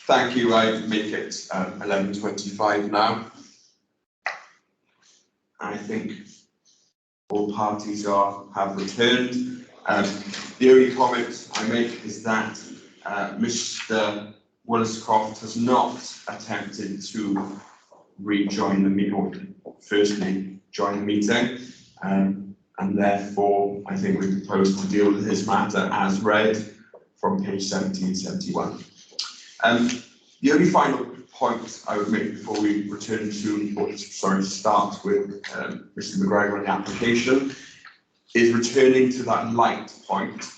Thank you. I make it 11:25 now. I think all parties have returned. The only comment I make is that Mr. Williscroft has not attempted to rejoin the meeting, or firstly join the meeting, and therefore I think we propose to deal with his matter as read from page 70 and 71. The only final point I would make before we return to, or sorry, start with Mr. McGregor and the application, is returning to that light point.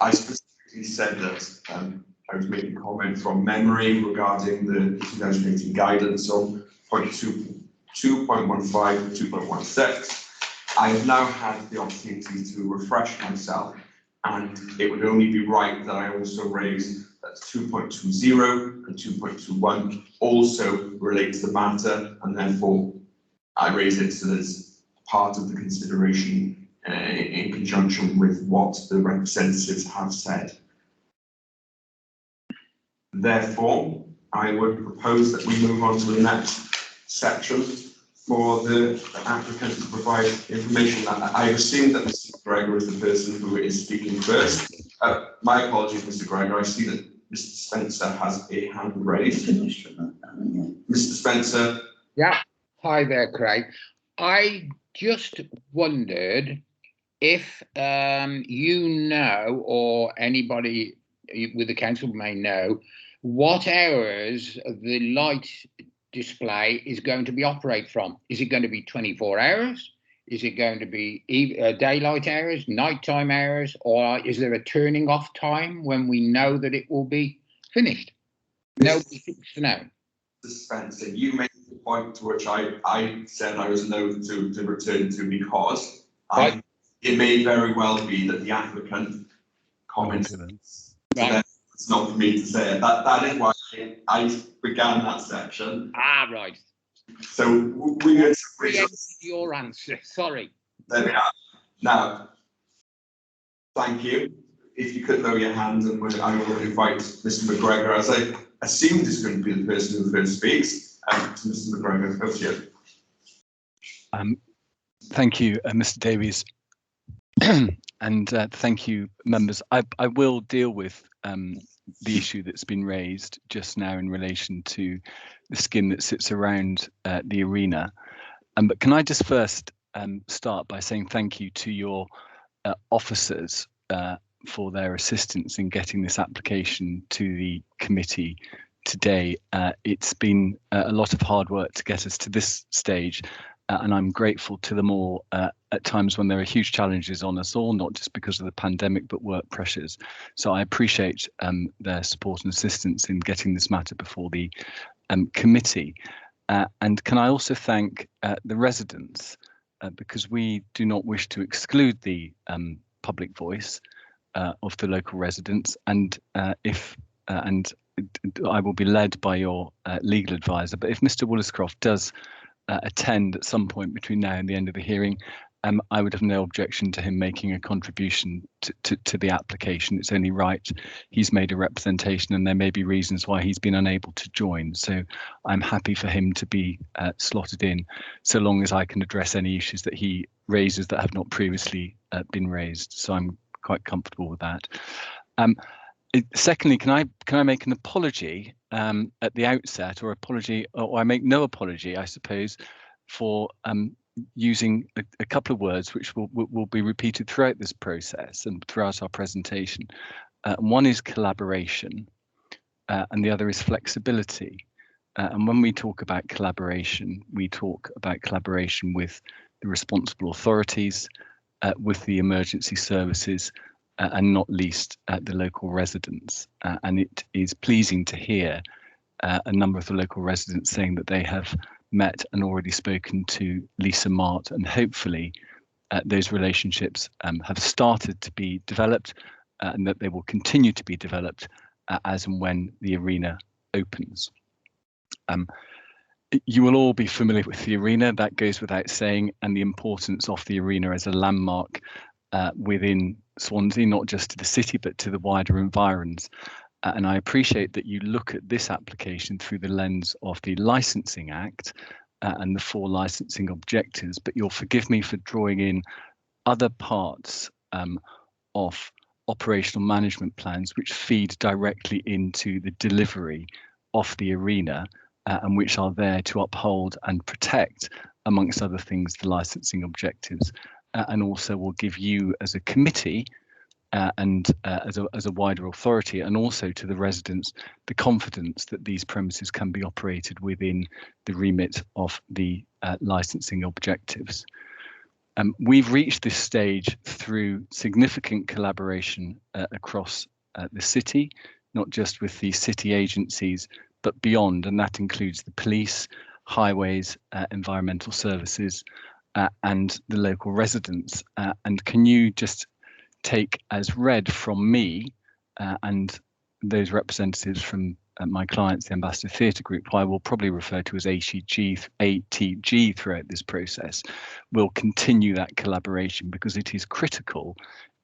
I specifically said that I was making a comment from memory regarding the 2018 guidance on point 2.15 and 2.16. I have now had the opportunity to refresh myself, and it would only be right that I also raise that 2.20 and 2.21 also relate to the matter, and therefore I raise it so that it's part of the consideration in conjunction with what the representatives have said. Therefore, I would propose that we move on to the next section for the applicant to provide information. I assume that Mr. McGregor is the person who is speaking first. My apologies, Mr. Gregor. I see that Mr. Spencer has a hand raised. Mr. Spencer. Yeah. Hi there, Craig. I just wondered if you know, or anybody with the council may know, what hours the light display is going to be operated from. Is it going to be 24 hours? Is it going to be daylight hours, nighttime hours, or is there a turning off time when we know that it will be finished? Nobody seems to know. Mr. Spencer, you made the point to which I said I was loath to return to, because it may very well be that the applicant comments. Right. It's not for me to say it. That is why I began that section. Ah, right. So we're going to preempt your answer. Sorry. There we are. Now, thank you. If you could lower your hand, and I will invite Mr. McGregor, as I assumed is going to be the person who first speaks. To Mr. McGregor, over to you. Thank you, Mr. Davies, and thank you, members. I will deal with the issue that's been raised just now in relation to the skin that sits around the arena. But can I just first start by saying thank you to your officers for their assistance in getting this application to the committee today. It's been a lot of hard work to get us to this stage, and I'm grateful to them all at times when there are huge challenges on us all, not just because of the pandemic, but work pressures. So I appreciate their support and assistance in getting this matter before the committee. And can I also thank the residents, because we do not wish to exclude the public voice of the local residents, and I will be led by your legal advisor. But if Mr. Williscroft does attend at some point between now and the end of the hearing, I would have no objection to him making a contribution to the application. It's only right. He's made a representation, and there may be reasons why he's been unable to join. So I'm happy for him to be slotted in, so long as I can address any issues that he raises that have not previously been raised. So I'm quite comfortable with that. Secondly, can I make an apology at the outset, or I make no apology, I suppose, for using a couple of words which will be repeated throughout this process and throughout our presentation. One is collaboration, and the other is flexibility. And when we talk about collaboration, we talk about collaboration with the responsible authorities, with the emergency services, and not least the local residents. And it is pleasing to hear a number of the local residents saying that they have met and already spoken to Lisa Mart, and hopefully those relationships have started to be developed, and that they will continue to be developed as and when the arena opens. You will all be familiar with the arena, that goes without saying, and the importance of the arena as a landmark within Swansea, not just to the city, but to the wider environs. And I appreciate that you look at this application through the lens of the Licensing Act and the 4 licensing objectives, but you'll forgive me for drawing in other parts of operational management plans which feed directly into the delivery of the arena and which are there to uphold and protect, amongst other things, the licensing objectives, and also will give you as a committee and as a wider authority, and also to the residents, the confidence that these premises can be operated within the remit of the licensing objectives. We've reached this stage through significant collaboration across the city, not just with the city agencies, but beyond, and that includes the police, highways, environmental services, and the local residents. And can you just take as read from me and those representatives from my clients, the Ambassador Theatre Group, who I will probably refer to as ATG throughout this process, will continue that collaboration, because it is critical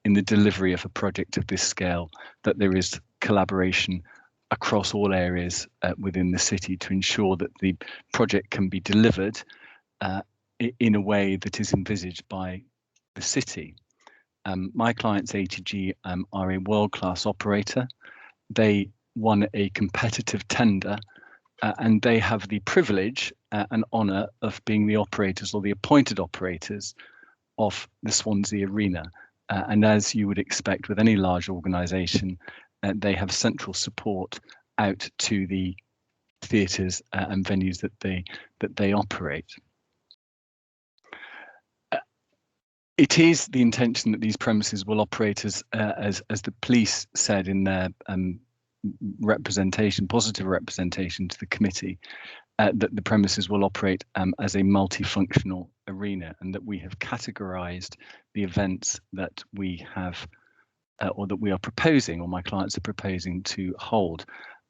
in the delivery of a project of this scale that there is collaboration across all areas within the city to ensure that the project can be delivered in a way that is envisaged by the city. My clients, ATG, are a world-class operator. They won a competitive tender and they have the privilege and honour of being the operators, or the appointed operators, of the Swansea Arena. And as you would expect with any large organisation, they have central support out to the theatres and venues that they operate. It is the intention that these premises will operate as the police said in their representation, positive representation to the committee, that the premises will operate as a multifunctional arena, and that we have categorised the events that we have or that we are proposing, or my clients are proposing to hold.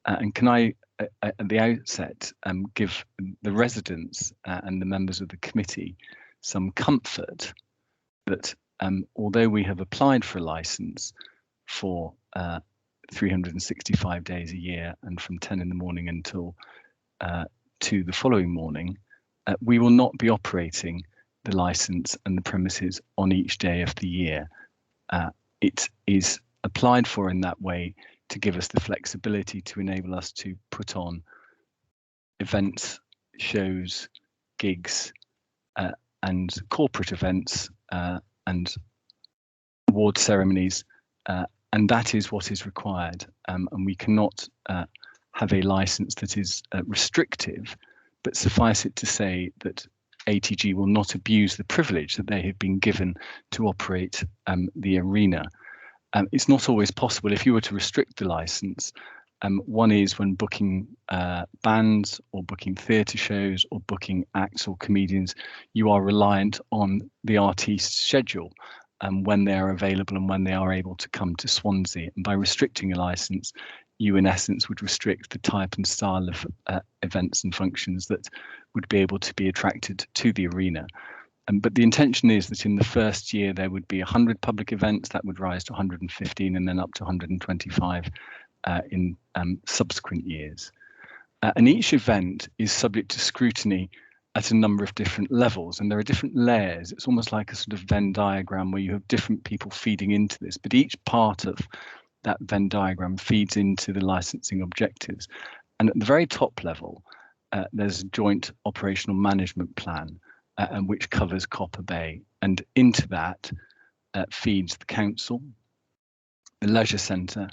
And can I, at the outset, give the residents and the members of the committee some comfort that although we have applied for a licence for 365 days a year and from 10 in the morning until 2 the following morning, we will not be operating the licence and the premises on each day of the year. It is applied for in that way to give us the flexibility to enable us to put on events, shows, gigs, and corporate events and award ceremonies, and that is what is required. And we cannot have a license that is restrictive, but suffice it to say that ATG will not abuse the privilege that they have been given to operate the arena. It's not always possible. If you were to restrict the license, one is when booking bands or booking theatre shows or booking acts or comedians, you are reliant on the artist's schedule and when they are available and when they are able to come to Swansea. And by restricting a license, you in essence would restrict the type and style of events and functions that would be able to be attracted to the arena. But the intention is that in the first year there would be 100 public events, that would rise to 115 and then up to 125 in subsequent years. And each event is subject to scrutiny at a number of different levels, and there are different layers. It's almost like a sort of Venn diagram where you have different people feeding into this, but each part of that Venn diagram feeds into the licensing objectives. And at the very top level, there's a joint operational management plan, and which covers Copper Bay, and into that feeds the council, the leisure centre,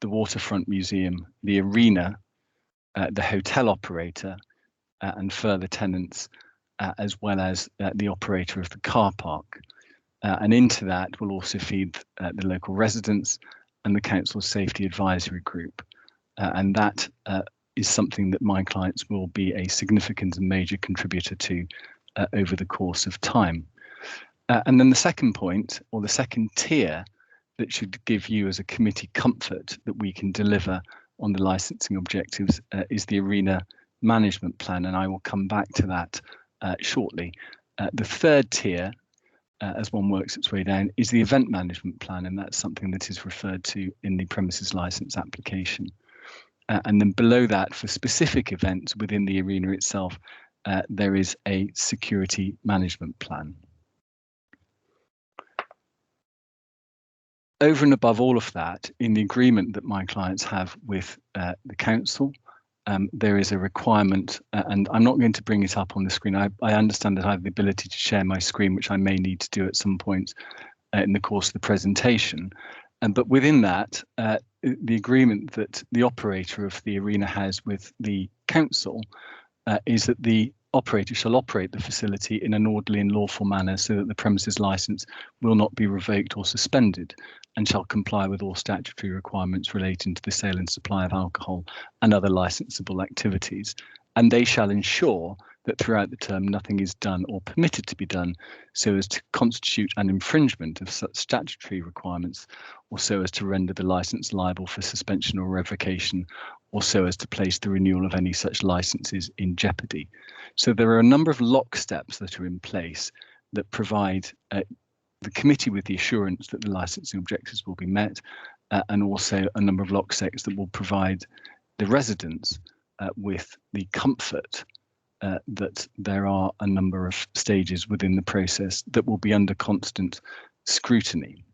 the waterfront museum, the arena, the hotel operator, and further tenants, as well as the operator of the car park. And into that will also feed the local residents and the council's safety advisory group. And that is something that my clients will be a significant and major contributor to over the course of time. And then the second point, or the second tier, that should give you as a committee comfort that we can deliver on the licensing objectives is the arena management plan, and I will come back to that shortly. The third tier as one works its way down, is the event management plan, and that's something that is referred to in the premises license application. And then below that, for specific events within the arena itself, there is a security management plan. Over and above all of that, in the agreement that my clients have with the council, there is a requirement, and I'm not going to bring it up on the screen. I understand that I have the ability to share my screen, which I may need to do at some point in the course of the presentation. But within that, the agreement that the operator of the arena has with the council is that the operator shall operate the facility in an orderly and lawful manner so that the premises licence will not be revoked or suspended, and shall comply with all statutory requirements relating to the sale and supply of alcohol and other licensable activities. And they shall ensure that throughout the term nothing is done or permitted to be done so as to constitute an infringement of such statutory requirements, or so as to render the licence liable for suspension or revocation, or so as to place the renewal of any such licences in jeopardy. So there are a number of lock steps that are in place that provide the committee with the assurance that the licensing objectives will be met, and also a number of lock steps that will provide the residents with the comfort that there are a number of stages within the process that will be under constant scrutiny.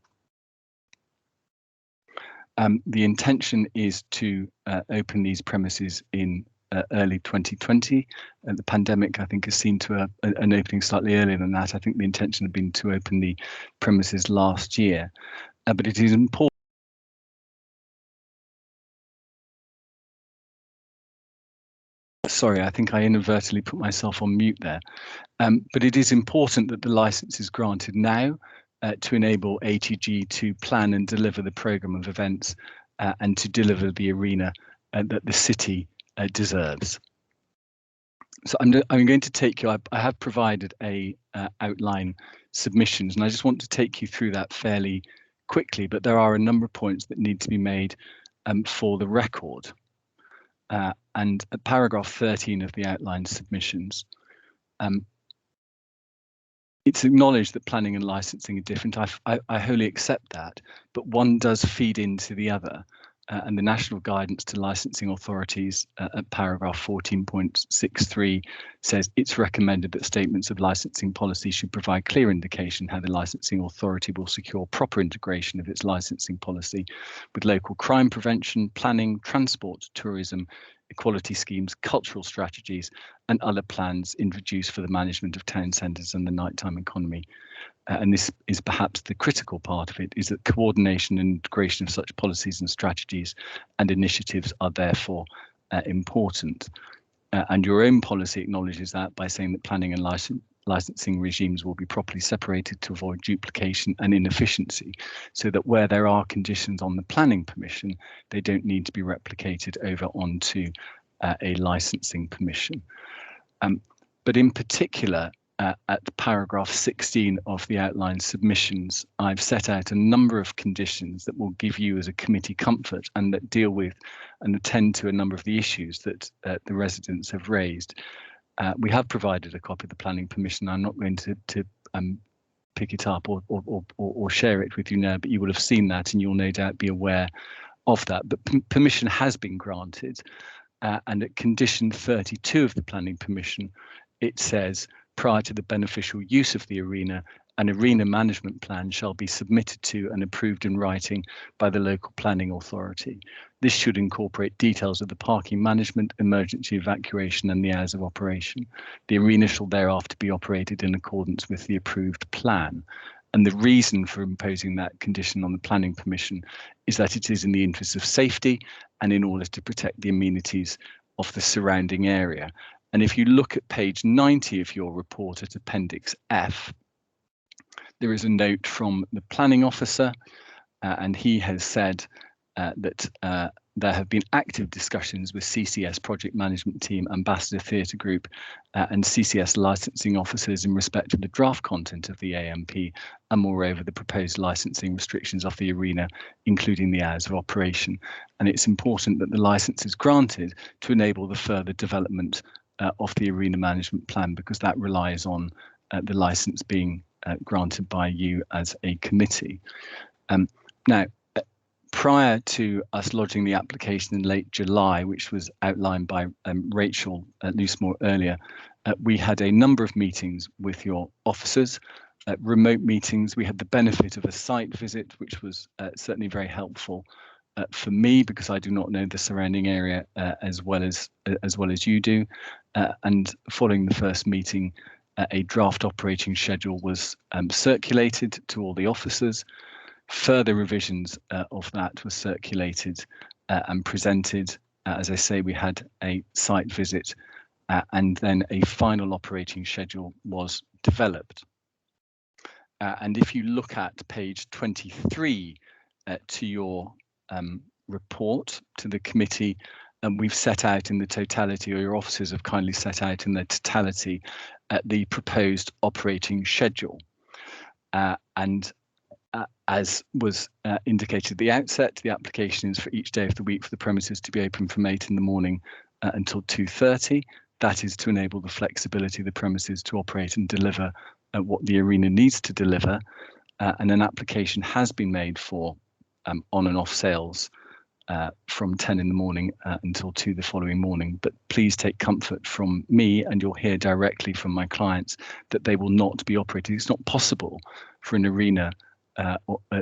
The intention is to open these premises in early 2020. The pandemic, I think, has seen to an opening slightly earlier than that. I think the intention had been to open the premises last year, but it is important. Sorry, I think I inadvertently put myself on mute there. But it is important that the licence is granted now to enable ATG to plan and deliver the programme of events and to deliver the arena that the city deserves. So I'm going to take you, I have provided a outline submissions, and I just want to take you through that fairly quickly, but there are a number of points that need to be made for the record. And at paragraph 13 of the outline submissions, it's acknowledged that planning and licensing are different. I wholly accept that, but one does feed into the other. And the national guidance to licensing authorities at paragraph 14.63 says it's recommended that statements of licensing policy should provide clear indication how the licensing authority will secure proper integration of its licensing policy with local crime prevention, planning, transport, tourism, equality schemes, cultural strategies, and other plans introduced for the management of town centres and the nighttime economy. And this is perhaps the critical part of it, is that coordination and integration of such policies and strategies and initiatives are therefore important. And your own policy acknowledges that by saying that planning and licensing regimes will be properly separated to avoid duplication and inefficiency, so that where there are conditions on the planning permission, they don't need to be replicated over onto a licensing permission. But in particular, at paragraph 16 of the outline submissions, I've set out a number of conditions that will give you as a committee comfort and that deal with and attend to a number of the issues that the residents have raised. We have provided a copy of the planning permission. I'm not going to pick it up or share it with you now, but you will have seen that and you'll no doubt be aware of that. But permission has been granted, and at condition 32 of the planning permission, it says, prior to the beneficial use of the arena, an arena management plan shall be submitted to and approved in writing by the local planning authority. This should incorporate details of the parking management, emergency evacuation and the hours of operation. The arena shall thereafter be operated in accordance with the approved plan. And the reason for imposing that condition on the planning permission is that it is in the interest of safety and in order to protect the amenities of the surrounding area. And if you look at page 90 of your report at Appendix F, there is a note from the planning officer, and he has said that there have been active discussions with CCS project management team, Ambassador Theatre Group and CCS licensing officers in respect of the draft content of the AMP, and moreover the proposed licensing restrictions of the arena, including the hours of operation. And it's important that the licence is granted to enable the further development of the arena management plan, because that relies on the licence being granted by you as a committee. Now, prior to us lodging the application in late July, which was outlined by Rachel Loosemore earlier, we had a number of meetings with your officers, remote meetings. We had the benefit of a site visit, which was certainly very helpful for me, because I do not know the surrounding area as well as you do. And following the first meeting, a draft operating schedule was circulated to all the officers. Further revisions of that were circulated and presented. As I say, we had a site visit and then a final operating schedule was developed. And if you look at page 23 to your report to the committee, and we've set out in the totality, or your officers have kindly set out in the totality, the proposed operating schedule. And as was indicated at the outset, the application is for each day of the week for the premises to be open from 8 in the morning until 2:30. That is to enable the flexibility of the premises to operate and deliver what the arena needs to deliver. And an application has been made for on and off sales from 10 in the morning until 2 the following morning. But please take comfort from me, and you'll hear directly from my clients, that they will not be operating. It's not possible for an arena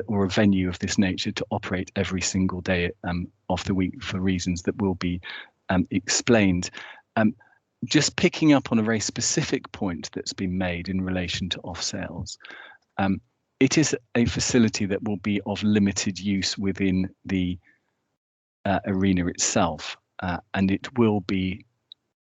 or a venue of this nature to operate every single day of the week for reasons that will be explained. Just picking up on a very specific point that's been made in relation to off sales. It is a facility that will be of limited use within the arena itself, and it will be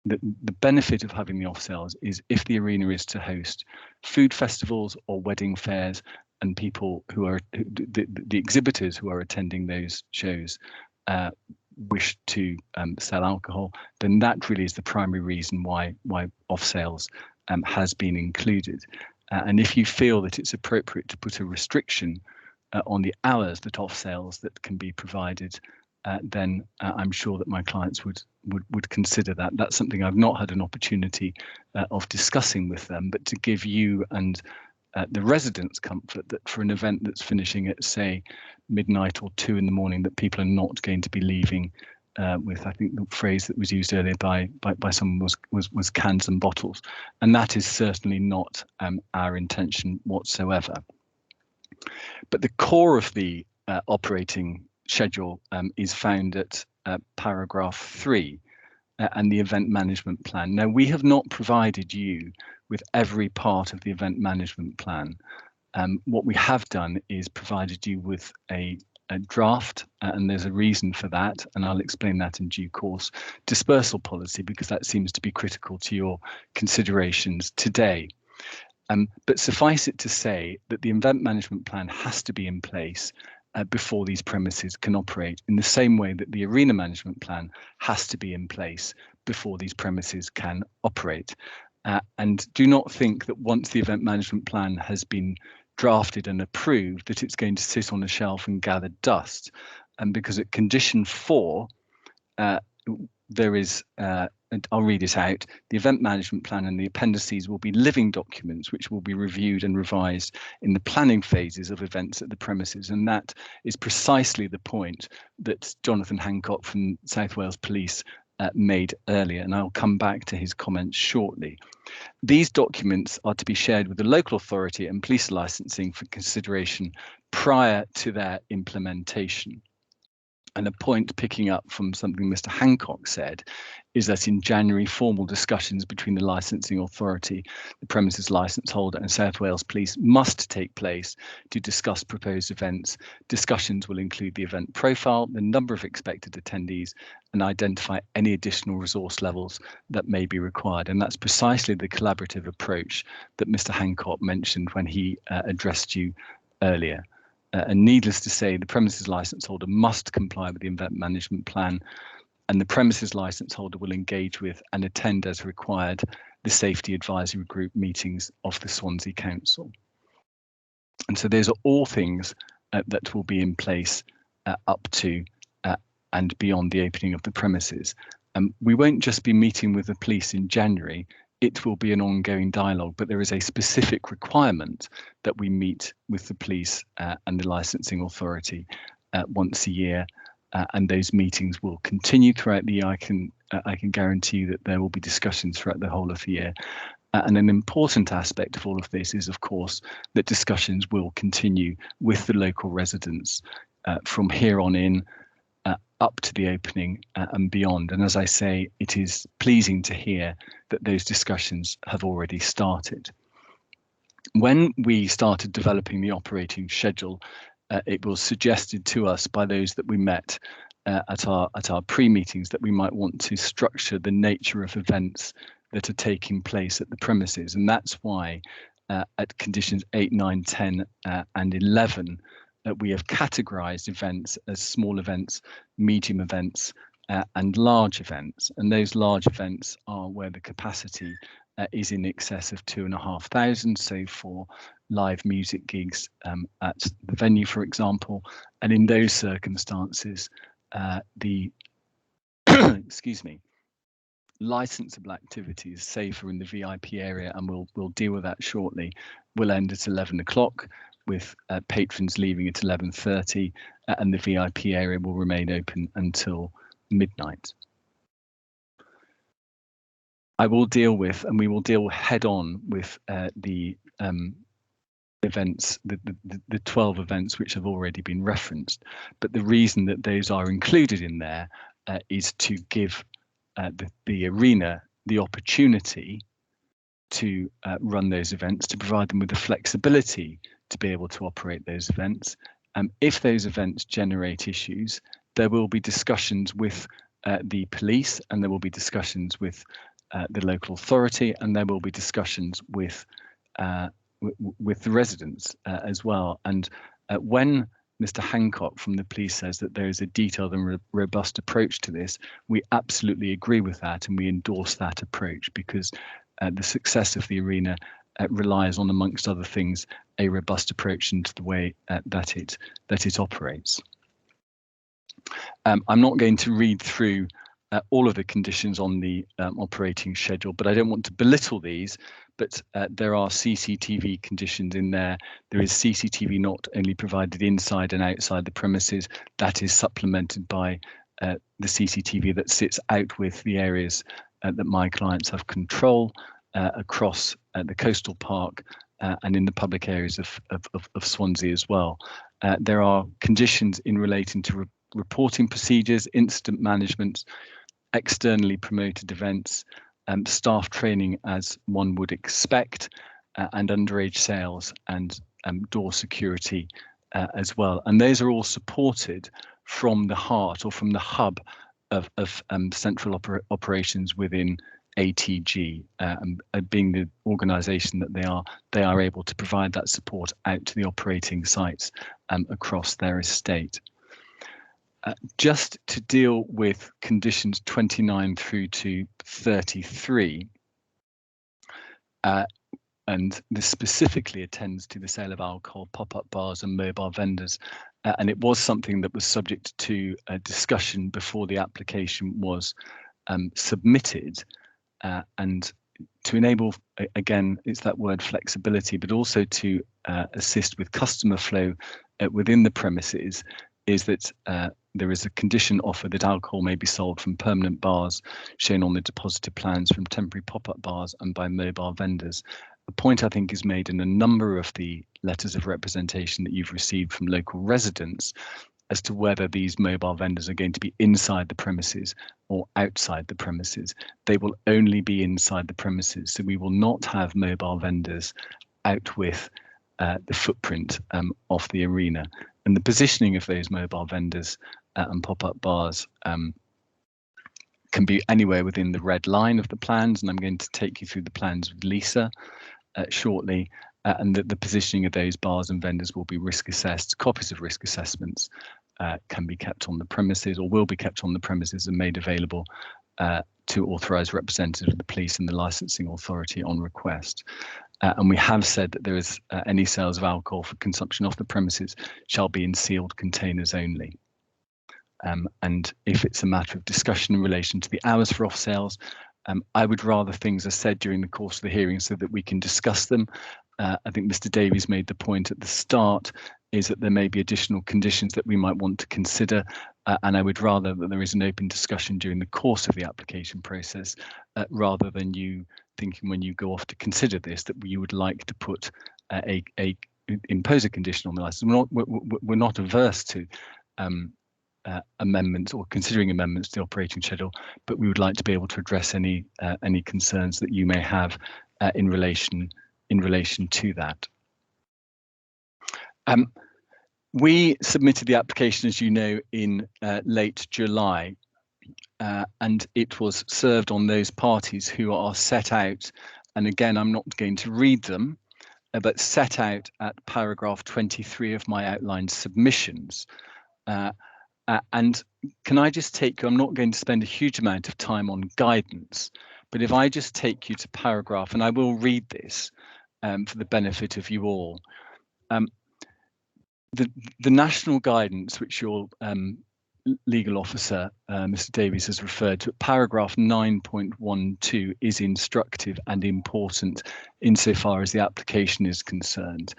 the benefit of having the off sales is if the arena is to host food festivals or wedding fairs, and people who are the exhibitors who are attending those shows wish to sell alcohol, then that really is the primary reason why off sales has been included. And if you feel that it's appropriate to put a restriction on the hours that off sales that can be provided, then I'm sure that my clients would consider that. That's something I've not had an opportunity of discussing with them, but to give you and the residents comfort that for an event that's finishing at, say, midnight or 2 in the morning, that people are not going to be leaving with, I think the phrase that was used earlier by someone was cans and bottles, and that is certainly not our intention whatsoever. But the core of the operating schedule is found at paragraph 3 and the event management plan. Now, we have not provided you with every part of the event management plan. What we have done is provided you with a draft, and there's a reason for that, and I'll explain that in due course, dispersal policy, because that seems to be critical to your considerations today. But suffice it to say that the event management plan has to be in place before these premises can operate, in the same way that the arena management plan has to be in place before these premises can operate. And do not think that once the event management plan has been drafted and approved that it's going to sit on a shelf and gather dust. And because at condition 4, there is, and I'll read it out, the event management plan and the appendices will be living documents which will be reviewed and revised in the planning phases of events at the premises. And that is precisely the point that Jonathan Hancock from South Wales Police made earlier, and I'll come back to his comments shortly. These documents are to be shared with the local authority and police licensing for consideration prior to their implementation. And a point picking up from something Mr. Hancock said is that in January, formal discussions between the licensing authority, the premises licence holder and South Wales Police must take place to discuss proposed events. Discussions will include the event profile, the number of expected attendees, and identify any additional resource levels that may be required. And that's precisely the collaborative approach that Mr. Hancock mentioned when he addressed you earlier. And needless to say, the premises licence holder must comply with the event management plan, and the premises licence holder will engage with and attend as required the safety advisory group meetings of the Swansea Council. And so those are all things that will be in place up to and beyond the opening of the premises. We won't just be meeting with the police in January. it will be an ongoing dialogue, but there is a specific requirement that we meet with the police and the licensing authority once a year, and those meetings will continue throughout the year. I can guarantee you that there will be discussions throughout the whole of the year. And an important aspect of all of this is, of course, that discussions will continue with the local residents from here on in, up to the opening and beyond. And as I say, it is pleasing to hear that those discussions have already started. When we started developing the operating schedule, it was suggested to us by those that we met at our pre-meetings that we might want to structure the nature of events that are taking place at the premises. And that's why at conditions 8, 9, 10 and 11, we have categorized events as small events, medium events, and large events. And those large events are where the capacity is in excess of 2,500. So for live music gigs at the venue, for example, and in those circumstances, the excuse me, licensable activities, say for in the VIP area, and we'll deal with that shortly, will end at 11 o'clock. With patrons leaving at 11:30, and the VIP area will remain open until midnight. I will deal with, and we will deal head on with the events, the 12 events which have already been referenced. But the reason that those are included in there is to give the arena the opportunity to run those events, to provide them with the flexibility to be able to operate those events. If those events generate issues, there will be discussions with the police, and there will be discussions with the local authority, and there will be discussions with the residents as well. And when Mr. Hancock from the police says that there is a detailed and robust approach to this, we absolutely agree with that, and we endorse that approach, because the success of the arena relies on, amongst other things, a robust approach into the way that it operates. I'm not going to read through all of the conditions on the operating schedule, but I don't want to belittle these. But there are CCTV conditions in there. There is CCTV not only provided inside and outside the premises, that is supplemented by the CCTV that sits out with the areas that my clients have control across the coastal park and in the public areas of Swansea as well. There are conditions in relating to reporting procedures, incident management, externally promoted events, staff training as one would expect, and underage sales and door security as well. And those are all supported from the heart or from the hub of central operations within ATG, being the organisation that they are able to provide that support out to the operating sites across their estate. Just to deal with conditions 29 through to 33, and this specifically attends to the sale of alcohol, pop-up bars and mobile vendors. And it was something that was subject to a discussion before the application was submitted. And to enable, again, it's that word flexibility, but also to assist with customer flow within the premises, is that there is a condition offered that alcohol may be sold from permanent bars shown on the deposited plans, from temporary pop-up bars and by mobile vendors. A point I think is made in a number of the letters of representation that you've received from local residents as to whether these mobile vendors are going to be inside the premises or outside the premises. They will only be inside the premises, so we will not have mobile vendors out with the footprint of the arena. And the positioning of those mobile vendors and pop-up bars can be anywhere within the red line of the plans, and I'm going to take you through the plans with Lisa shortly, and that the positioning of those bars and vendors will be risk assessed. Copies of risk assessments can be kept on the premises, or will be kept on the premises and made available to authorised representatives of the police and the licensing authority on request. And we have said that there is any sales of alcohol for consumption off the premises shall be in sealed containers only. And if it's a matter of discussion in relation to the hours for off sales, I would rather things are said during the course of the hearing so that we can discuss them. I think Mr. Davies made the point at the start is that there may be additional conditions that we might want to consider, and I would rather that there is an open discussion during the course of the application process, rather than you thinking when you go off to consider this that you would like to put impose a condition on the license. We're not averse to amendments or considering amendments to the operating schedule, but we would like to be able to address any concerns that you may have in relation to that. We submitted the application, as you know, in late July, and it was served on those parties who are set out, and again, I'm not going to read them, but set out at paragraph 23 of my outlined submissions. And can I just take you, I'm not going to spend a huge amount of time on guidance, but if I just take you to paragraph, and I will read this for the benefit of you all. The national guidance, which your legal officer, Mr. Davies, has referred to, paragraph 9.12 is instructive and important insofar as the application is concerned.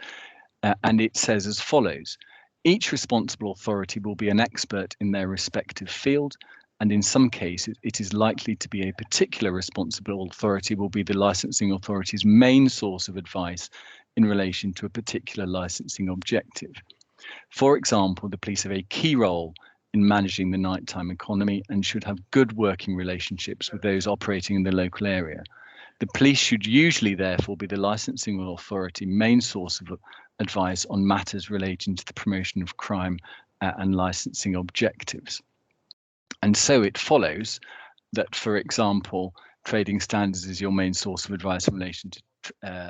And it says as follows: each responsible authority will be an expert in their respective field, and in some cases it is likely to be a particular responsible authority will be the licensing authority's main source of advice in relation to a particular licensing objective. For example, the police have a key role in managing the nighttime economy and should have good working relationships with those operating in the local area. The police should usually therefore be the licensing authority main source of advice on matters relating to the promotion of crime and licensing objectives. And so it follows that, for example, trading standards is your main source of advice in relation to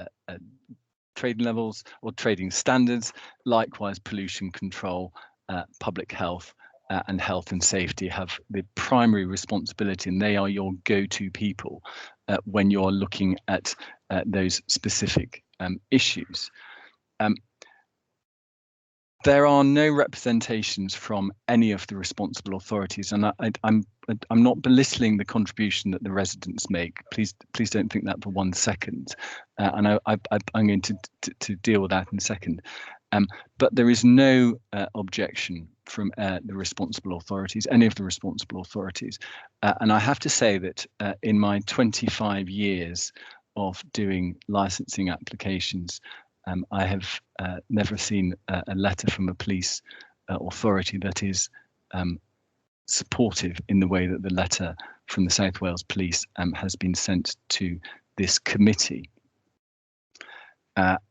trading levels or trading standards. Likewise, pollution control, public health, and health and safety have the primary responsibility, and they are your go-to people when you're looking at those specific issues. There are no representations from any of the responsible authorities, and I'm not belittling the contribution that the residents make. Please don't think that for 1 second, and I'm going to deal with that in a second. But there is no objection from the responsible authorities, any of the responsible authorities, and I have to say that in my 25 years of doing licensing applications, I have never seen a letter from a police authority that is supportive in the way that the letter from the South Wales Police has been sent to this committee.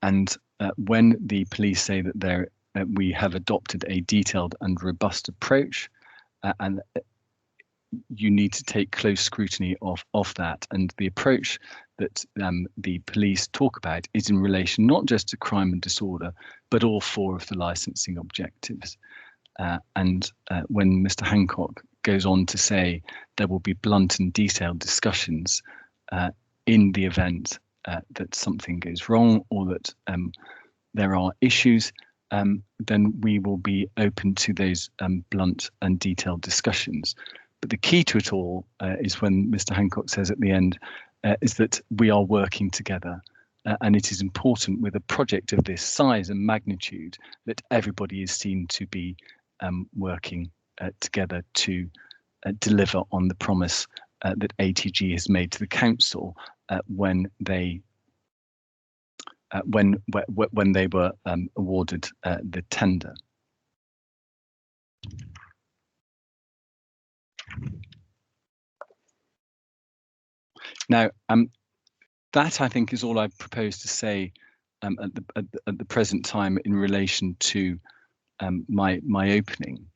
And when the police say that we have adopted a detailed and robust approach, and you need to take close scrutiny of that, and the approach that the police talk about is in relation not just to crime and disorder, but all 4 of the licensing objectives. And when Mr. Hancock goes on to say there will be blunt and detailed discussions in the event that something goes wrong or that there are issues, then we will be open to those blunt and detailed discussions. But the key to it all is when Mr. Hancock says at the end, is that we are working together. And it is important with a project of this size and magnitude that everybody is seen to be working together to deliver on the promise that ATG has made to the council when they were awarded the tender. Now, that I think is all I propose to say at the present time in relation to my opening.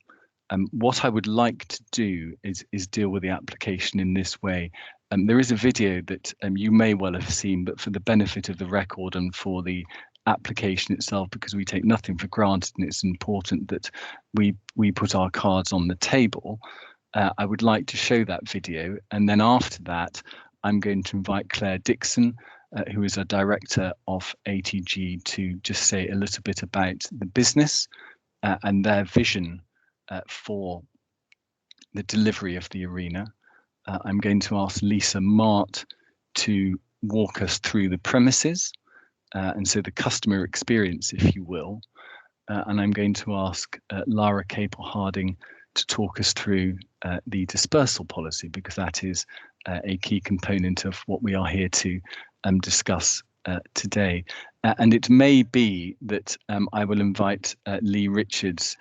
What I would like to do is deal with the application in this way. There is a video that you may well have seen, but for the benefit of the record and for the application itself, because we take nothing for granted and it's important that we put our cards on the table, I would like to show that video, and then after that I'm going to invite Claire Dixon, who is a director of ATG, to just say a little bit about the business and their vision for the delivery of the arena. I'm going to ask Lisa Mart to walk us through the premises, and so the customer experience, if you will. And I'm going to ask Lara Capel-Harding to talk us through the dispersal policy, because that is a key component of what we are here to discuss today. And it may be that I will invite Lee Richards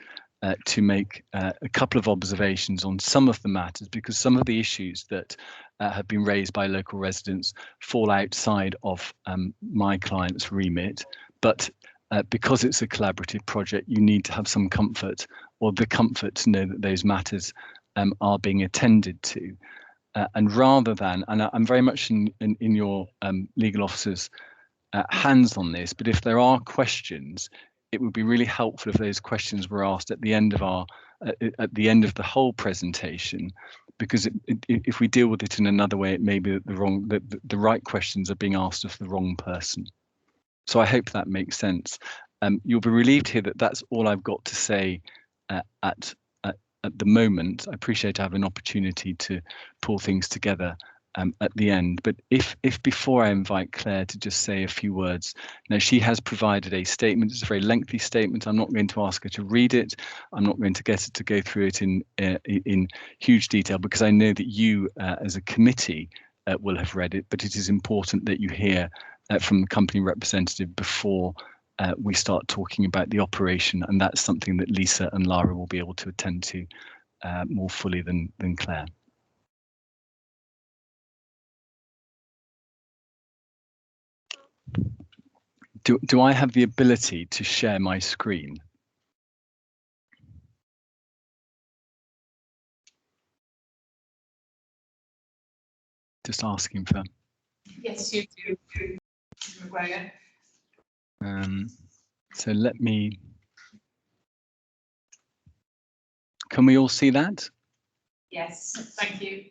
to make a couple of observations on some of the matters, because some of the issues that have been raised by local residents fall outside of my client's remit. But because it's a collaborative project, you need to have some comfort, or the comfort to know that those matters are being attended to. And rather than, and I'm very much in your legal officer's hands on this, but if there are questions, it would be really helpful if those questions were asked at the end of our at the end of the whole presentation, because if we deal with it in another way, it may be that the right questions are being asked of the wrong person. So I hope that makes sense. You'll be relieved here that that's all I've got to say at the moment. I appreciate having an opportunity to pull things together at the end. But if before I invite Claire to just say a few words, now she has provided a statement. It's a very lengthy statement. I'm not going to ask her to read it. I'm not going to get her to go through it in huge detail, because I know that you as a committee will have read it. But it is important that you hear from the company representative before we start talking about the operation, and that's something that Lisa and Lara will be able to attend to more fully than Claire. Do I have the ability to share my screen? Just asking for. Yes, you do. McGregor. So let me. Can we all see that? Yes, thank you.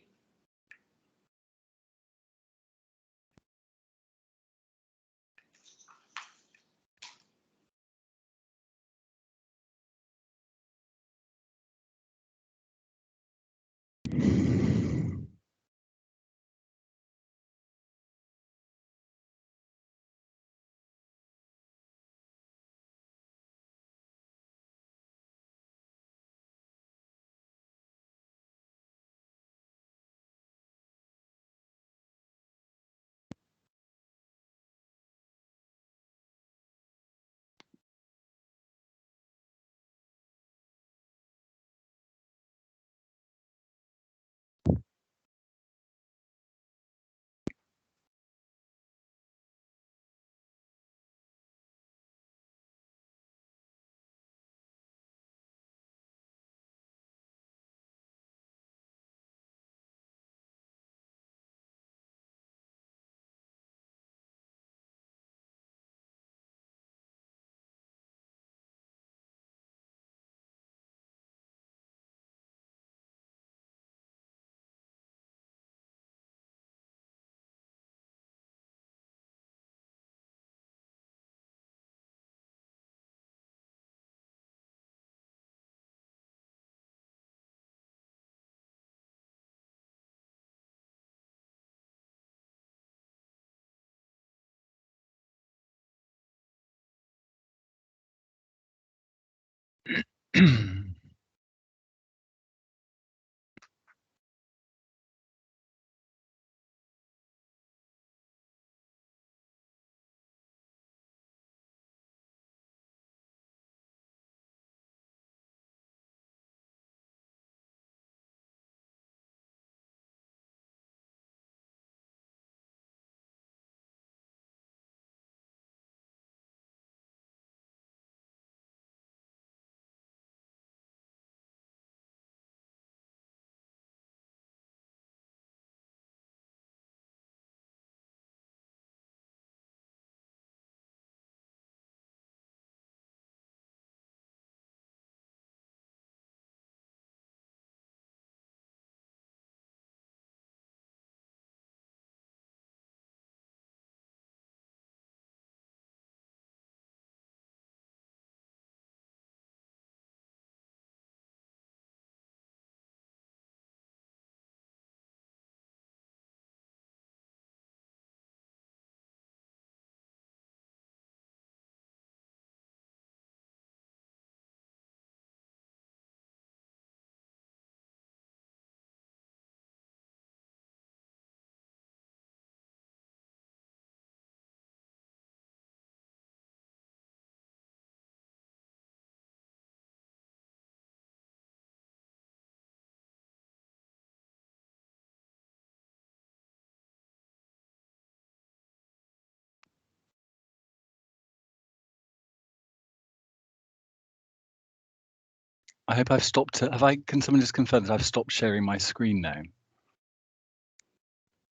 I hope I've stopped. Can someone just confirm that I've stopped sharing my screen now?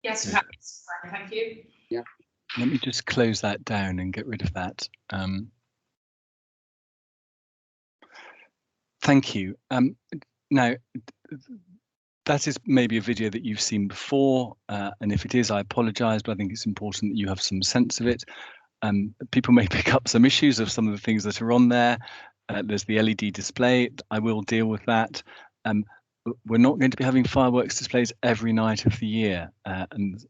Yes, you have. Thank you. Let me just close that down and get rid of that. Thank you. Now, that is maybe a video that you've seen before, and if it is, I apologise, but I think it's important that you have some sense of it. People may pick up some issues of some of the things that are on there. There's the LED display. I will deal with that. We're not going to be having fireworks displays every night of the year, and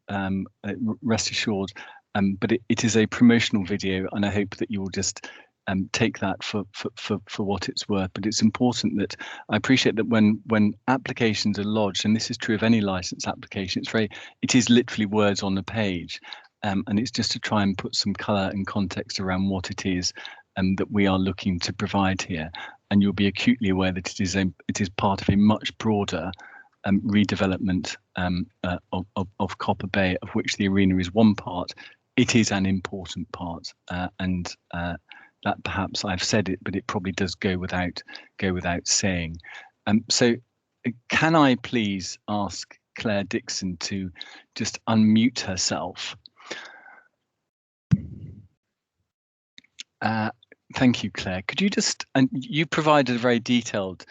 rest assured. But it is a promotional video, and I hope that you will just take that for what it's worth. But it's important that I appreciate that when applications are lodged, and this is true of any license application, it is literally words on the page, and it's just to try and put some colour and context around what it is that we are looking to provide here. And you'll be acutely aware that it is part of a much broader redevelopment of Copper Bay, of which the arena is one part. It is an important part, and that perhaps I've said it, but it probably does go without saying. So can I please ask Claire Dixon to just unmute herself? Thank you, Claire. Could you just, and you provided a very detailed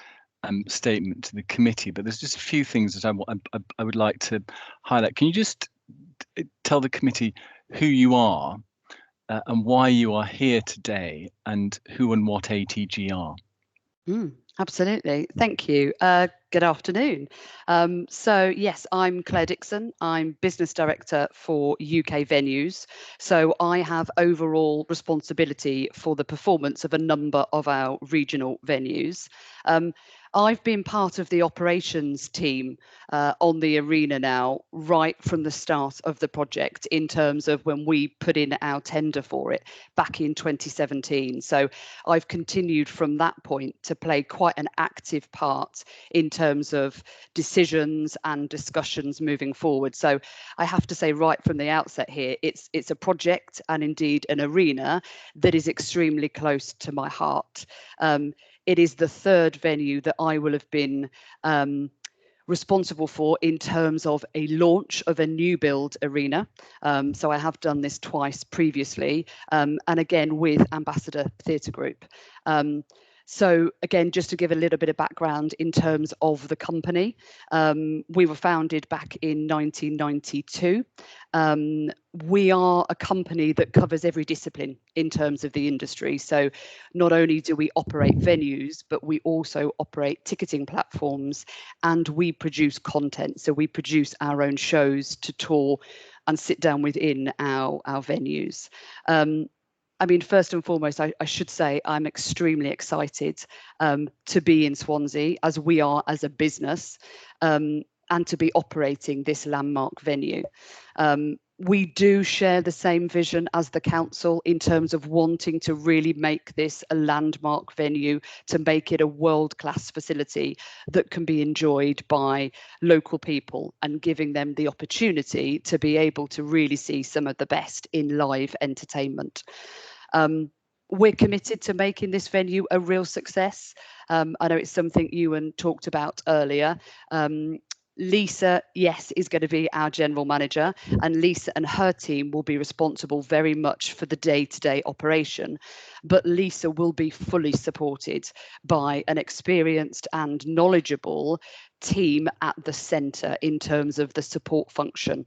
statement to the committee, but there's just a few things that I would like to highlight. Can you just tell the committee who you are and why you are here today, and who and what ATG are? Absolutely. Thank you. Good afternoon. So yes, I'm Claire Dixon. I'm Business Director for UK Venues. So I have overall responsibility for the performance of a number of our regional venues. I've been part of the operations team on the arena now right from the start of the project, in terms of when we put in our tender for it back in 2017. So I've continued from that point to play quite an active part in terms of decisions and discussions moving forward. So I have to say right from the outset here, it's a project and indeed an arena that is extremely close to my heart. It is the third venue that I will have been responsible for in terms of a launch of a new build arena. So I have done this twice previously, and again with Ambassador Theatre Group. So again, just to give a little bit of background in terms of the company, we were founded back in 1992. We are a company that covers every discipline in terms of the industry. So not only do we operate venues, but we also operate ticketing platforms, and we produce content. So we produce our own shows to tour and sit down within our venues. I mean, first and foremost, I should say I'm extremely excited to be in Swansea, as we are as a business, and to be operating this landmark venue. We do share the same vision as the council in terms of wanting to really make this a landmark venue, to make it a world-class facility that can be enjoyed by local people, and giving them the opportunity to be able to really see some of the best in live entertainment. We're committed to making this venue a real success. I know it's something Ewan talked about earlier. Lisa, yes, is going to be our general manager, and Lisa and her team will be responsible very much for the day-to-day operation. But Lisa will be fully supported by an experienced and knowledgeable team at the centre in terms of the support function,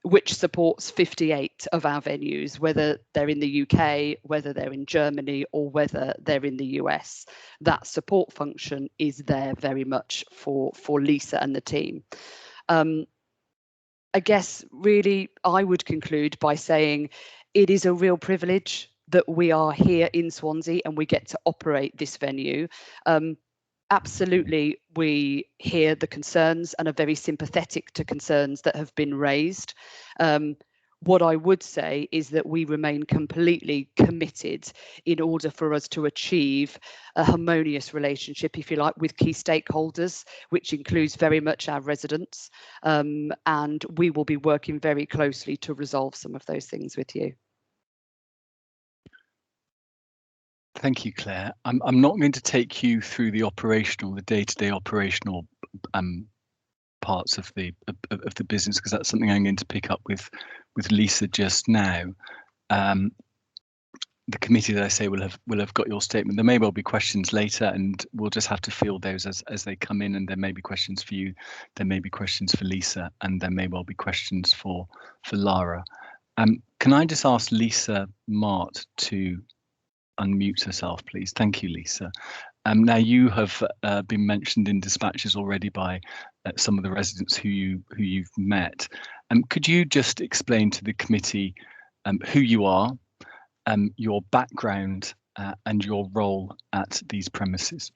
which supports 58 of our venues, whether they're in the UK, whether they're in Germany, or whether they're in the US. That support function is there very much for Lisa and the team. I guess really I would conclude by saying it is a real privilege that we are here in Swansea and we get to operate this venue. Absolutely, we hear the concerns and are very sympathetic to concerns that have been raised. What I would say is that we remain completely committed in order for us to achieve a harmonious relationship, if you like, with key stakeholders, which includes very much our residents. And we will be working very closely to resolve some of those things with you. Thank you, Claire. I'm not going to take you through the day-to-day operational parts of the business, because that's something I'm going to pick up with Lisa just now. The committee, that I say, will have got your statement. There may well be questions later, and we'll just have to field those as they come in. And there may be questions for you, there may be questions for Lisa, and there may well be questions for Lara. Can I just ask Lisa Mart to unmute herself, please? Thank you, Lisa. Now, you have been mentioned in dispatches already by some of the residents who you've met. Could you just explain to the committee who you are, your background, and your role at these premises?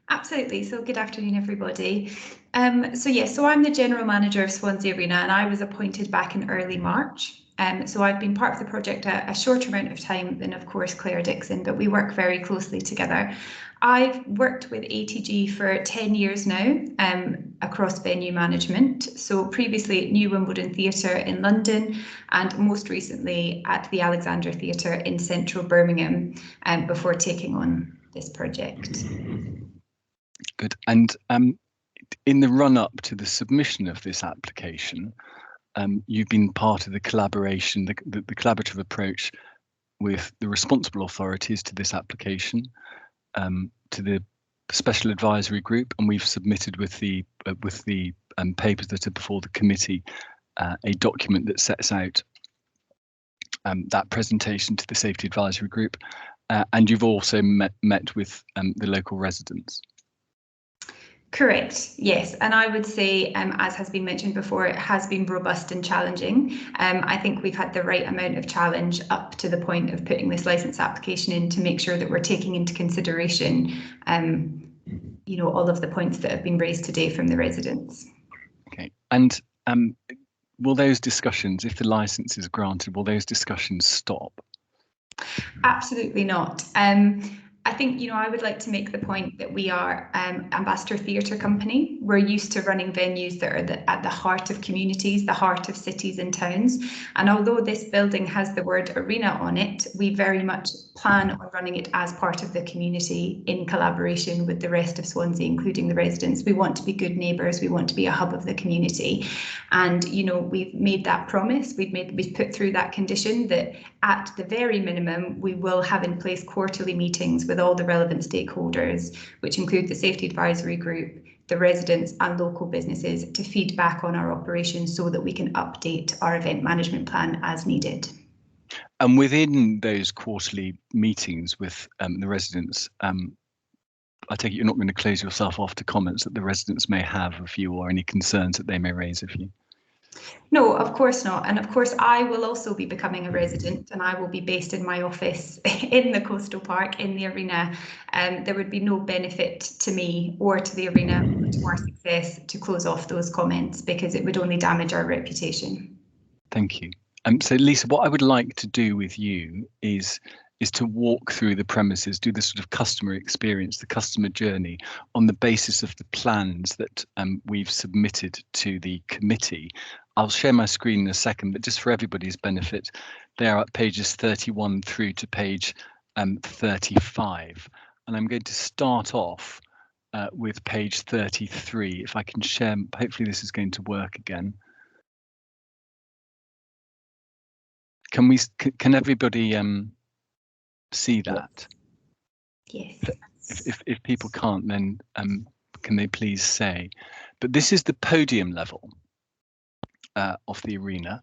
Absolutely. So good afternoon, everybody. So I'm the General Manager of Swansea Arena, and I was appointed back in early March. So I've been part of the project a shorter amount of time than, of course, Claire Dixon, but we work very closely together. I've worked with ATG for 10 years now, across venue management. So previously at New Wimbledon Theatre in London, and most recently at the Alexander Theatre in central Birmingham, before taking on this project. Good. And in the run-up to the submission of this application, you've been part of the collaboration, the collaborative approach with the responsible authorities to this application, to the special advisory group, and we've submitted with the papers that are before the committee a document that sets out that presentation to the safety advisory group, and you've also met with the local residents. Correct, yes, and I would say, as has been mentioned before, it has been robust and challenging. I think we've had the right amount of challenge up to the point of putting this licence application in to make sure that we're taking into consideration, all of the points that have been raised today from the residents. Okay, and will those discussions, if the licence is granted, will those discussions stop? Absolutely not. I think, I would like to make the point that we are Ambassador Theatre Company. We're used to running venues that are at the heart of communities, the heart of cities and towns. And although this building has the word arena on it, we very much plan on running it as part of the community in collaboration with the rest of Swansea, including the residents. We want to be good neighbours. We want to be a hub of the community. And, we've made that promise. We've put through that condition that at the very minimum, we will have in place quarterly meetings with all the relevant stakeholders, which include the Safety Advisory Group, the residents and local businesses, to feed back on our operations so that we can update our event management plan as needed. And within those quarterly meetings with the residents, I take it you're not going to close yourself off to comments that the residents may have of you or any concerns that they may raise of you? No, of course not. And of course, I will also be becoming a resident, and I will be based in my office in the Coastal Park, in the arena. There would be no benefit to me or to the arena or to our success to close off those comments, because it would only damage our reputation. Thank you. So Lisa, what I would like to do with you is to walk through the premises, do the sort of customer experience, the customer journey on the basis of the plans that we've submitted to the committee. I'll share my screen in a second, but just for everybody's benefit, they are at pages 31 through to page 35. And I'm going to start off with page 33. If I can share, hopefully this is going to work again. Can everybody see that? Yes. If people can't, then can they please say? But this is the podium level of the arena,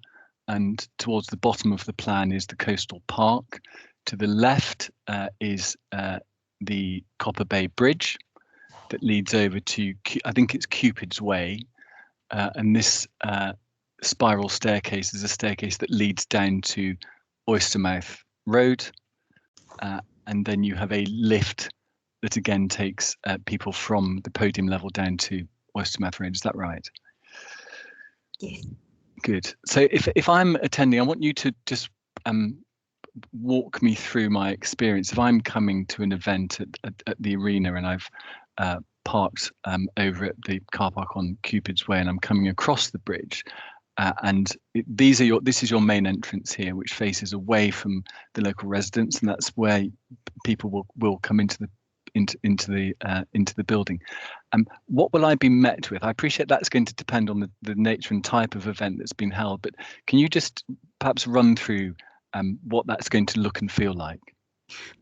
and towards the bottom of the plan is the Coastal Park. To the left is the Copper Bay Bridge that leads over to, I think it's Cupid's Way, and this spiral staircase is a staircase that leads down to Oystermouth Road, and then you have a lift that again takes people from the podium level down to Oystermouth Road. Is that right? Yes. Good. So if I'm attending, I want you to just walk me through my experience. If I'm coming to an event at the arena and I've parked over at the car park on Cupid's Way and I'm coming across the bridge, this is your main entrance here, which faces away from the local residents, and that's where people will come into the building. What will I be met with? I appreciate that's going to depend on the nature and type of event that's been held, but can you just perhaps run through what that's going to look and feel like?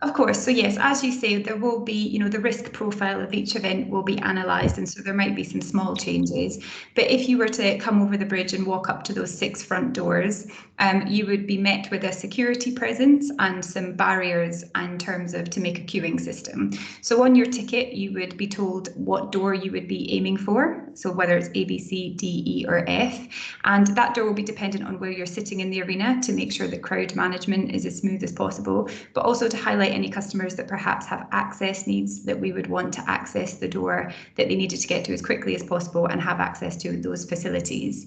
Of course. So yes, as you say, there will be, the risk profile of each event will be analysed, and so there might be some small changes. But if you were to come over the bridge and walk up to those 6 front doors, you would be met with a security presence and some barriers in terms of to make a queuing system. So on your ticket, you would be told what door you would be aiming for. So whether it's A, B, C, D, E or F, and that door will be dependent on where you're sitting in the arena to make sure that crowd management is as smooth as possible, but also to highlight any customers that perhaps have access needs, that we would want to access the door that they needed to get to as quickly as possible and have access to those facilities.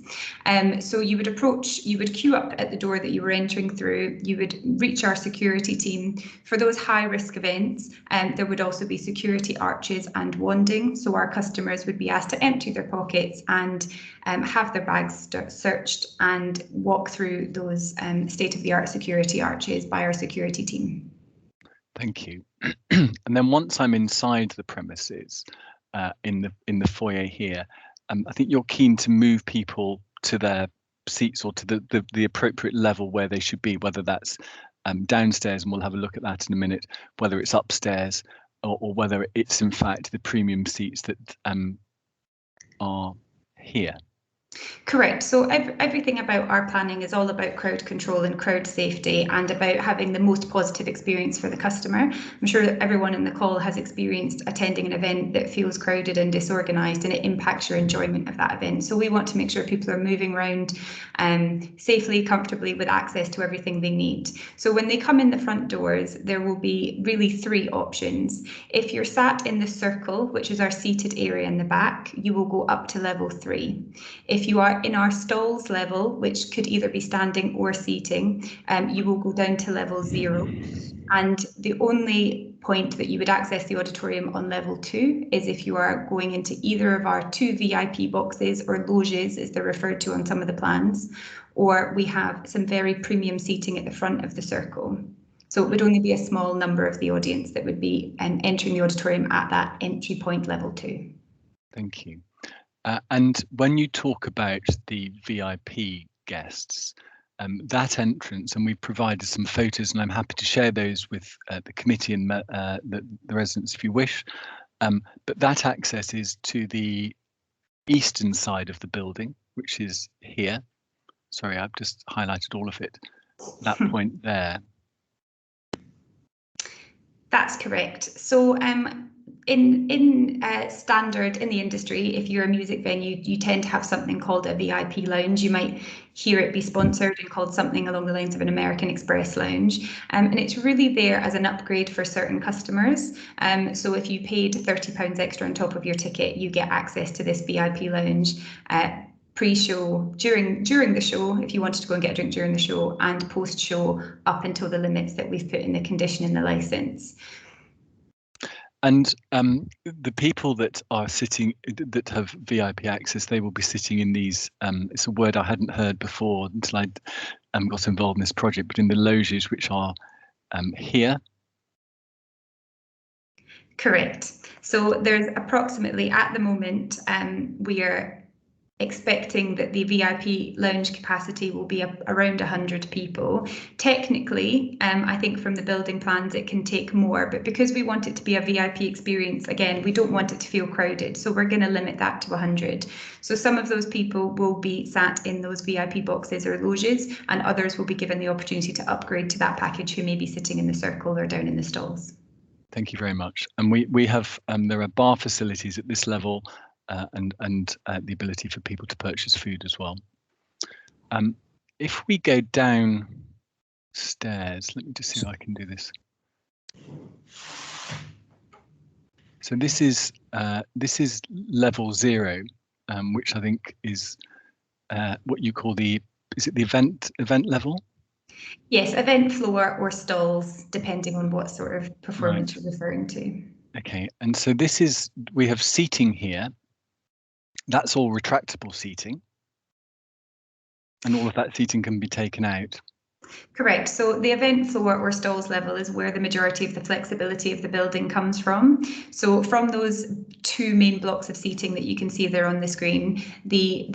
So you would queue up at the door that you were entering through, you would reach our security team. For those high risk events, there would also be security arches and wanding, so our customers would be asked to empty their pockets and have their bags searched and walk through those state-of-the-art security arches by our security team. Thank you. And then once I'm inside the premises, in the foyer here, I think you're keen to move people to their seats or to the appropriate level where they should be, whether that's downstairs, and we'll have a look at that in a minute, whether it's upstairs or whether it's in fact the premium seats that are here. Correct. So everything about our planning is all about crowd control and crowd safety, and about having the most positive experience for the customer. I'm sure that everyone in the call has experienced attending an event that feels crowded and disorganised, and it impacts your enjoyment of that event. So we want to make sure people are moving around safely, comfortably, with access to everything they need. So when they come in the front doors, there will be really 3 options. If you're sat in the circle, which is our seated area in the back, you will go up to level 3. If you are in our stalls level, which could either be standing or seating, you will go down to level 0. And the only point that you would access the auditorium on level 2 is if you are going into either of our 2 VIP boxes, or loges as they're referred to on some of the plans, or we have some very premium seating at the front of the circle. So it would only be a small number of the audience that would be entering the auditorium at that entry point level 2. Thank you. And when you talk about the VIP guests, that entrance, and we've provided some photos, and I'm happy to share those with the committee and the residents if you wish, but that access is to the eastern side of the building, which is here. Sorry, I've just highlighted all of it, that point there. That's correct. So in standard in the industry, if you're a music venue, you tend to have something called a VIP lounge. You might hear it be sponsored and called something along the lines of an American Express lounge, and it's really there as an upgrade for certain customers. So if you paid £30 extra on top of your ticket, you get access to this VIP lounge pre-show, during the show, if you wanted to go and get a drink during the show, and post-show up until the limits that we've put in the condition in the licence. And the people that are sitting, that have VIP access, they will be sitting in these, it's a word I hadn't heard before until I got involved in this project, but in the loges, which are here. Correct. So there's approximately, at the moment, we are expecting that the VIP lounge capacity will be around 100 people. Technically, I think from the building plans it can take more, but because we want it to be a VIP experience, again, we don't want it to feel crowded, so we're going to limit that to 100. So some of those people will be sat in those VIP boxes or loges, and others will be given the opportunity to upgrade to that package who may be sitting in the circle or down in the stalls. Thank you very much. And we have, there are bar facilities at this level, and the ability for people to purchase food as well. If we go downstairs, let me just see if I can do this. So this is level 0, which I think is what you call is it the event level? Yes, event floor or stalls, depending on what sort of performance Right. you're referring to. Okay, and so we have seating here. That's all retractable seating. And all of that seating can be taken out? Correct. So the event floor or stalls level is where the majority of the flexibility of the building comes from. So from those two main blocks of seating that you can see there on the screen, the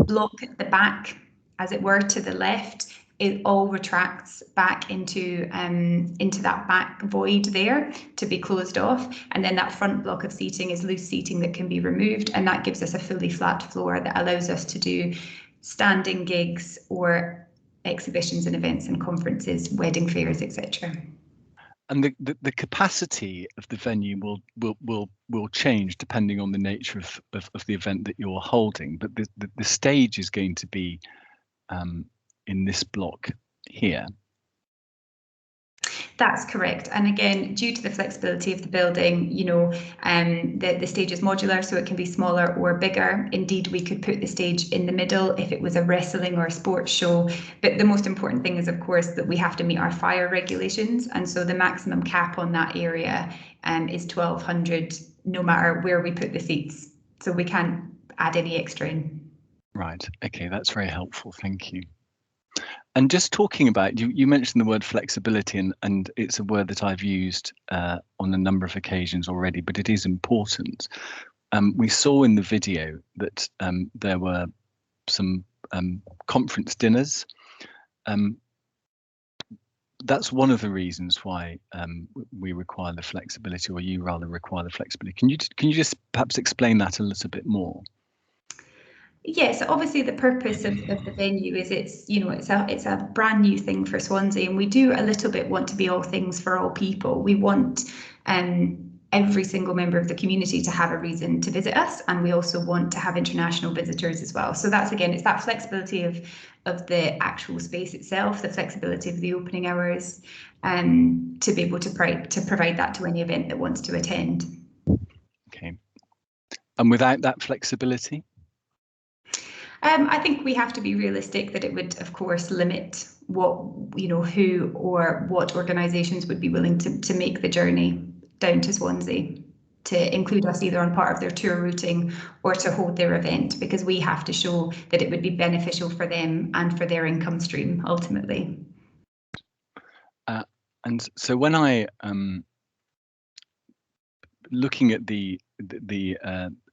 block at the back, as it were, to the left, it all retracts back into that back void there to be closed off. And then that front block of seating is loose seating that can be removed, and that gives us a fully flat floor that allows us to do standing gigs or exhibitions and events and conferences, wedding fairs, etc. And the capacity of the venue will change depending on the nature of the event that you're holding, but the stage is going to be in this block here. That's correct. And again, due to the flexibility of the building, you know, the stage is modular, so it can be smaller or bigger. Indeed, we could put the stage in the middle if it was a wrestling or a sports show. But the most important thing is, of course, that we have to meet our fire regulations. And so the maximum cap on that area is 1,200, no matter where we put the seats. So we can't add any extra in. Right. Okay, that's very helpful. Thank you. And just talking about, you mentioned the word flexibility, and it's a word that I've used on a number of occasions already, but it is important. We saw in the video that there were some conference dinners. That's one of the reasons why we require the flexibility, or you rather require the flexibility. Can you just perhaps explain that a little bit more? Yes, obviously the purpose of the venue is it's a brand new thing for Swansea, and we do a little bit want to be all things for all people. We want every single member of the community to have a reason to visit us, and we also want to have international visitors as well. So that's, again, it's that flexibility of the actual space itself, the flexibility of the opening hours, to be able to provide that to any event that wants to attend. Okay. And without that flexibility? I think we have to be realistic that it would, of course, limit who or what organisations would be willing to make the journey down to Swansea to include us either on part of their tour routing or to hold their event, because we have to show that it would be beneficial for them and for their income stream ultimately. And so when I looking at the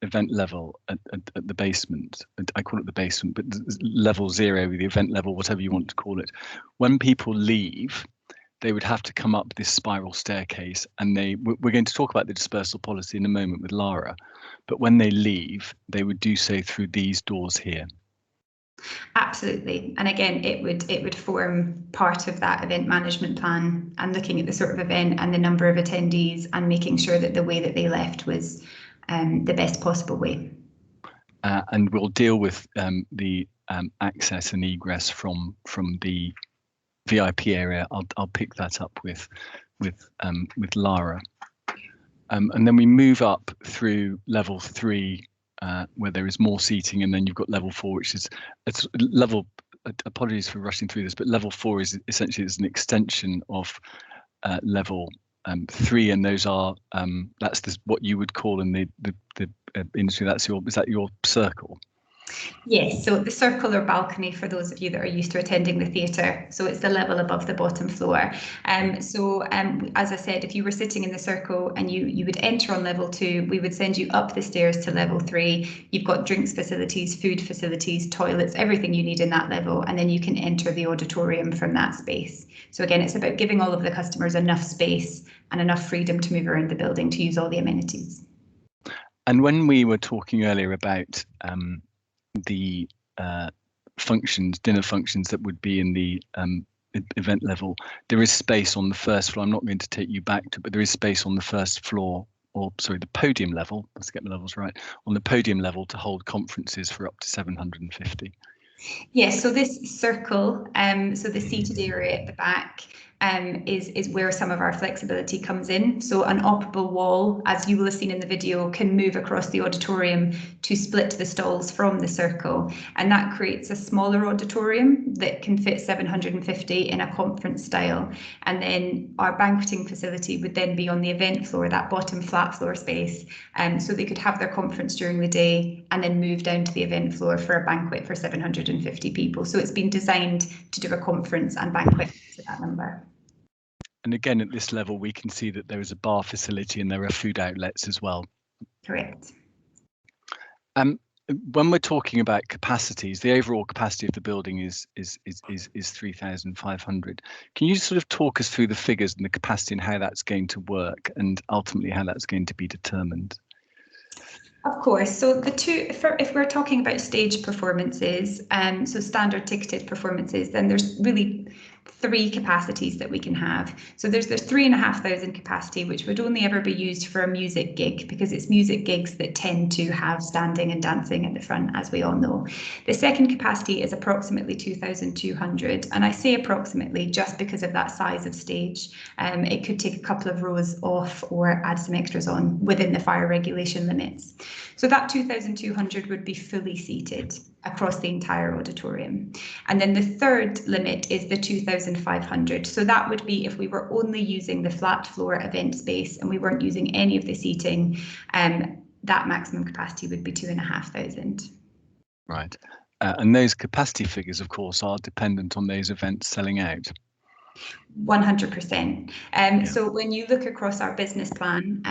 event level at the basement, I call it the basement, but level 0, the event level, whatever you want to call it, when people leave, they would have to come up this spiral staircase, and we're going to talk about the dispersal policy in a moment with Lara, but when they leave, they would do so through these doors here. Absolutely. And again, it would form part of that event management plan, and looking at the sort of event and the number of attendees and making sure that the way that they left was the best possible way. And we'll deal with the access and egress from the VIP area. I'll pick that up with Lara. And then we move up through level 3, where there is more seating, and then you've got level 4, which is level. Apologies for rushing through this, but level 4 is essentially an extension of level 3, and those are that's what you would call in the industry. Is that your circle? Yes, so the circle or balcony, for those of you that are used to attending the theatre, so it's the level above the bottom floor. As I said, if you were sitting in the circle and you would enter on level 2, we would send you up the stairs to level 3. You've got drinks facilities, food facilities, toilets, everything you need in that level, and then you can enter the auditorium from that space. So again, it's about giving all of the customers enough space and enough freedom to move around the building to use all the amenities. And when we were talking earlier about the dinner functions that would be in the event level, there is space on the first floor. I'm not going to take you back to, but there is space on the first floor, or sorry, the podium level, let's get the levels right, on the podium level to hold conferences for up to 750. Yes, so this circle, so the seated area at the back, is where some of our flexibility comes in. So an operable wall, as you will have seen in the video, can move across the auditorium to split the stalls from the circle, and that creates a smaller auditorium that can fit 750 in a conference style. And then our banqueting facility would then be on the event floor, that bottom flat floor space, so they could have their conference during the day and then move down to the event floor for a banquet for 750. 250 people. So it's been designed to do a conference and banquet to that number. And again, at this level, we can see that there is a bar facility and there are food outlets as well. Correct. When we're talking about capacities, the overall capacity of the building is 3,500. Can you sort of talk us through the figures and the capacity and how that's going to work, and ultimately how that's going to be determined? Of course. So if we're talking about stage performances, so standard ticketed performances, then there's really 3 capacities that we can have. So there's 3,500 capacity, which would only ever be used for a music gig, because it's music gigs that tend to have standing and dancing at the front, as we all know. The second capacity is approximately 2,200, and I say approximately just because of that size of stage. It could take a couple of rows off or add some extras on within the fire regulation limits. So that 2,200 would be fully seated across the entire auditorium. And then the third limit is the 2,500. So that would be if we were only using the flat floor event space and we weren't using any of the seating, that maximum capacity would be 2,500. Right. And those capacity figures, of course, are dependent on those events selling out. 100%. So when you look across our business plan,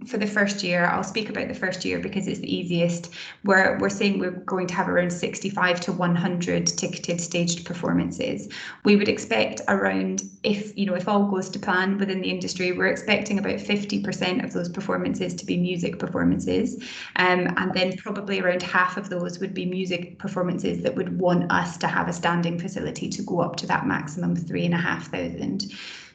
for the first year, I'll speak about the first year because it's the easiest. We're saying we're going to have around 65 to 100 ticketed staged performances. We would expect around, if all goes to plan within the industry, we're expecting about 50% of those performances to be music performances, and then probably around half of those would be music performances that would want us to have a standing facility to go up to that maximum 3,500.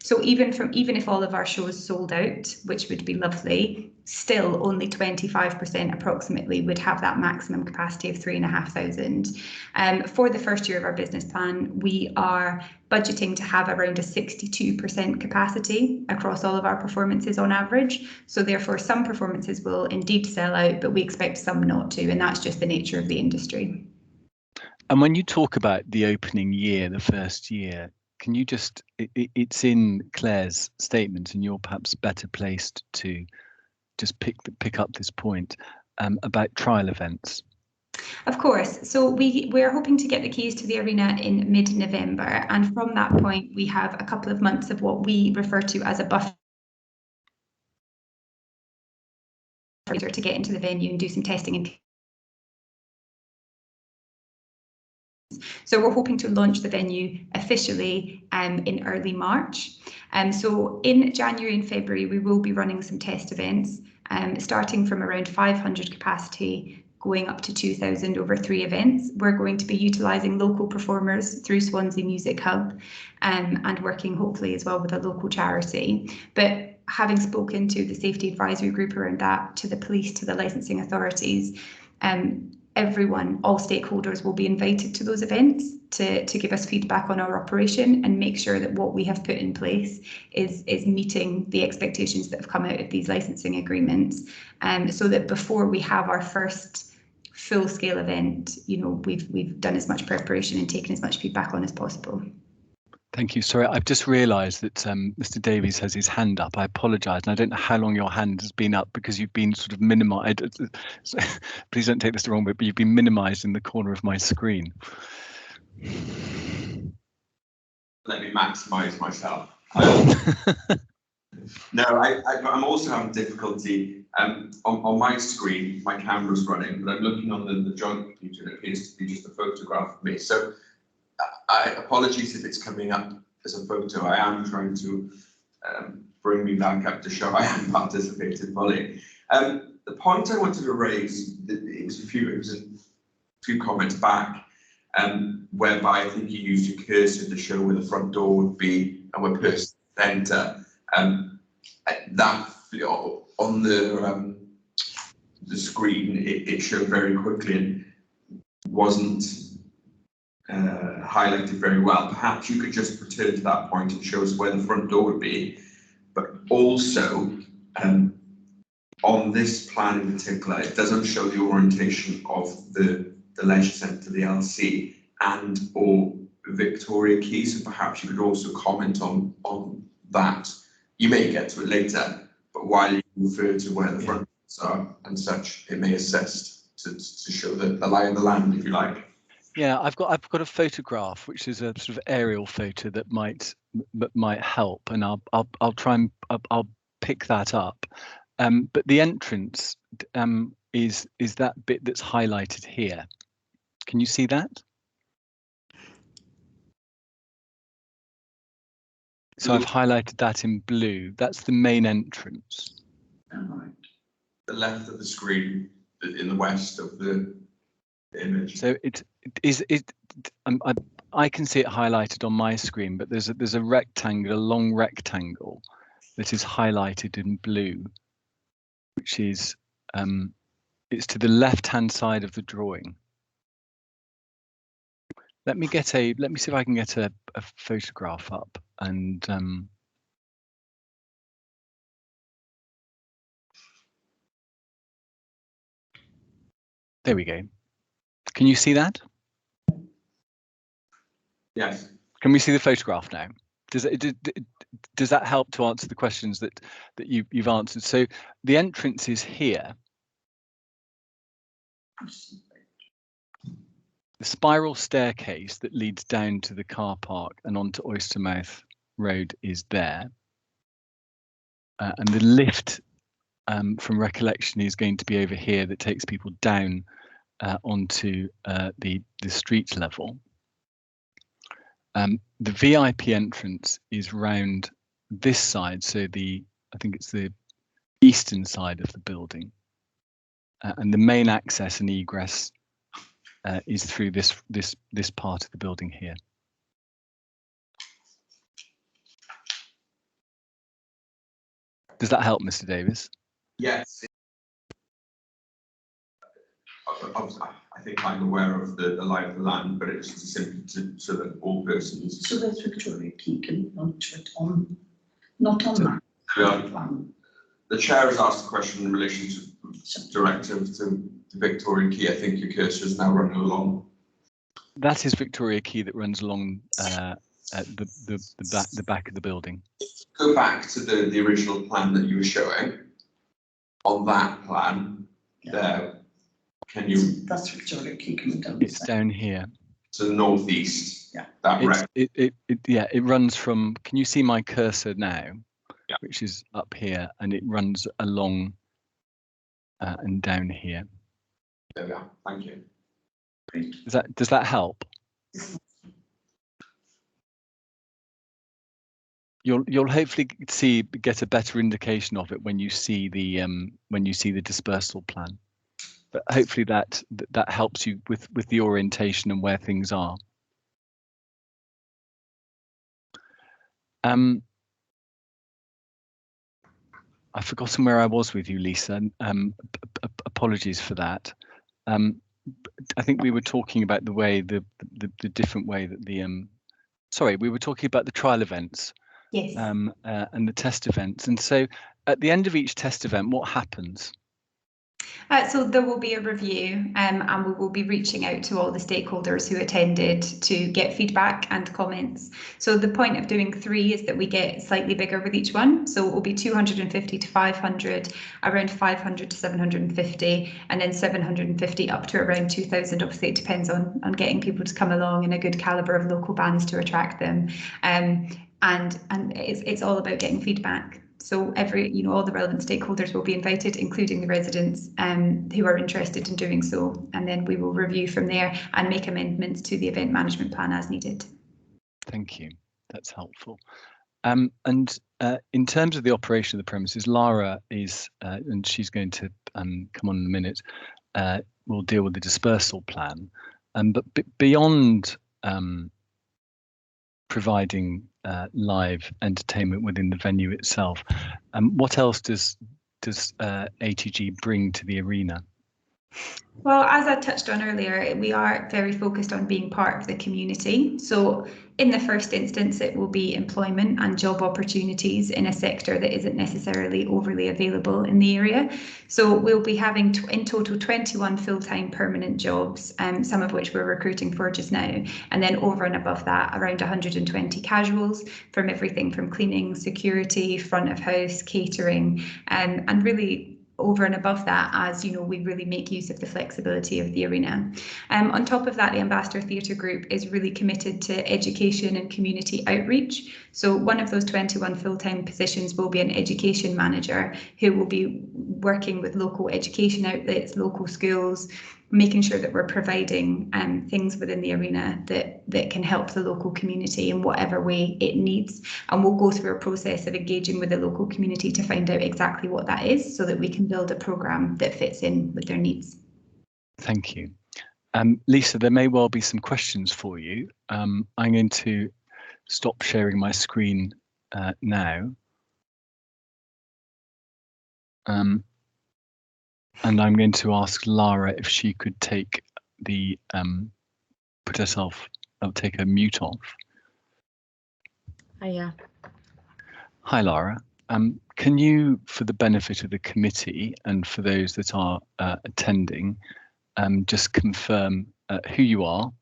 So even if all of our shows sold out, which would be lovely, still only 25% approximately would have that maximum capacity of 3,500. For the first year of our business plan, we are budgeting to have around a 62% capacity across all of our performances on average. So therefore, some performances will indeed sell out, but we expect some not to, and that's just the nature of the industry. And when you talk about the opening year, the first year, can you just, it's in Claire's statement, and you're perhaps better placed to just pick up this point about trial events. Of course. So we're hoping to get the keys to the arena in mid-November, and from that point we have a couple of months of what we refer to as a buffer to get into the venue and do some testing and so we're hoping to launch the venue officially in early March. So in January and February, we will be running some test events, starting from around 500 capacity, going up to 2,000 over 3 events. We're going to be utilising local performers through Swansea Music Hub, and working hopefully as well with a local charity. But having spoken to the safety advisory group around that, to the police, to the licensing authorities, everyone, all stakeholders will be invited to those events to give us feedback on our operation and make sure that what we have put in place is meeting the expectations that have come out of these licensing agreements, so that before we have our first full-scale event, we've done as much preparation and taken as much feedback on as possible. Thank you. Sorry, I've just realised that Mr. Davies has his hand up. I apologise, and I don't know how long your hand has been up because you've been sort of minimised. Please don't take this the wrong way, but you've been minimised in the corner of my screen. Let me maximise myself. No, I'm also having difficulty on my screen. My camera's running, but I'm looking on the joint computer, and it appears to be just a photograph of me. So. Apologies if it's coming up as a photo. I am trying to bring me back up to show I have participated fully. The point I wanted to raise, it was a few comments back, whereby I think you used your cursor to show where the front door would be and where persons enter. That on the screen, it showed very quickly and wasn't highlighted very well. Perhaps you could just return to that point and show us where the front door would be, but also on this plan in particular, it doesn't show the orientation of the leisure centre, the LC, and or Victoria Quay. So perhaps you could also comment on that. You may get to it later, but while you refer to where the front doors are and such, it may assist to show the lie of the land, if you like. Yeah, I've got a photograph which is a sort of aerial photo that might help, and I'll try and I'll pick that up. But the entrance is that bit that's highlighted here. Can you see that? So I've highlighted that in blue. That's the main entrance. The left of the screen, in the west of the image. So I can see it highlighted on my screen, but there's a rectangle, a long rectangle that is highlighted in blue, which is it's to the left-hand side of the drawing. Let me see if I can get a photograph up, and there we go. Can you see that? Yes. Can we see the photograph now? Does that help to answer the questions that you've answered? So the entrance is here. The spiral staircase that leads down to the car park and onto Oystermouth Road is there. And the lift, from recollection, is going to be over here that takes people down onto the street level. The VIP entrance is round this side, so I think it's the eastern side of the building, and the main access and egress is through this part of the building here. Does that help, Mr. Davis? Yes. I think I'm aware of the lie of the land, but it's simply so that all persons. So that's Victoria Keegan, not on that plan. The chair has asked a question in relation to directive to Victoria Key. I think your cursor is now running along. That is Victoria Key that runs along the back of the building. Go back to the original plan that you were showing. On that plan, there. Can you? That's Victoria Key coming down. It's down here. To the northeast. Yeah. That it runs from. Can you see my cursor now? Yeah. Which is up here, and it runs along and down here. There we are. Thank you. Great. Does that help? You'll hopefully get a better indication of it when you see the dispersal plan. But hopefully that helps you with the orientation and where things are. I've forgotten where I was with you, Lisa. Apologies for that. I think we were talking about the way the different way that we were talking about the trial events. Yes. And the test events. And so at the end of each test event, what happens? So there will be a review, and we will be reaching out to all the stakeholders who attended to get feedback and comments. So the point of doing 3 is that we get slightly bigger with each one. So it will be 250 to 500, around 500 to 750, and then 750 up to around 2,000. Obviously, it depends on getting people to come along and a good calibre of local bands to attract them. And it's all about getting feedback. So all the relevant stakeholders will be invited, including the residents who are interested in doing so. And then we will review from there and make amendments to the event management plan as needed. Thank you. That's helpful. And in terms of the operation of the premises, Lara is, and she's going to come on in a minute, will deal with the dispersal plan. But beyond providing live entertainment within the venue itself, what else does ATG bring to the arena? Well, as I touched on earlier, we are very focused on being part of the community. So in the first instance, it will be employment and job opportunities in a sector that isn't necessarily overly available in the area. So we'll be having in total 21 full-time permanent jobs, some of which we're recruiting for just now. And then over and above that, around 120 casuals from everything from cleaning, security, front of house, catering, and really over and above that, as you know, we really make use of the flexibility of the arena. On top of that, the Ambassador Theatre Group is really committed to education and community outreach. So one of those 21 full-time positions will be an education manager who will be working with local education outlets, local schools, making sure that we're providing things within the arena that can help the local community in whatever way it needs. And we'll go through a process of engaging with the local community to find out exactly what that is, so that we can build a programme that fits in with their needs. Thank you. Lisa, there may well be some questions for you. I'm going to stop sharing my screen now. And I'm going to ask Lara if she could take the take her mute off. Yeah. Hi, Lara. Can you, for the benefit of the committee and for those that are attending, just confirm who you are,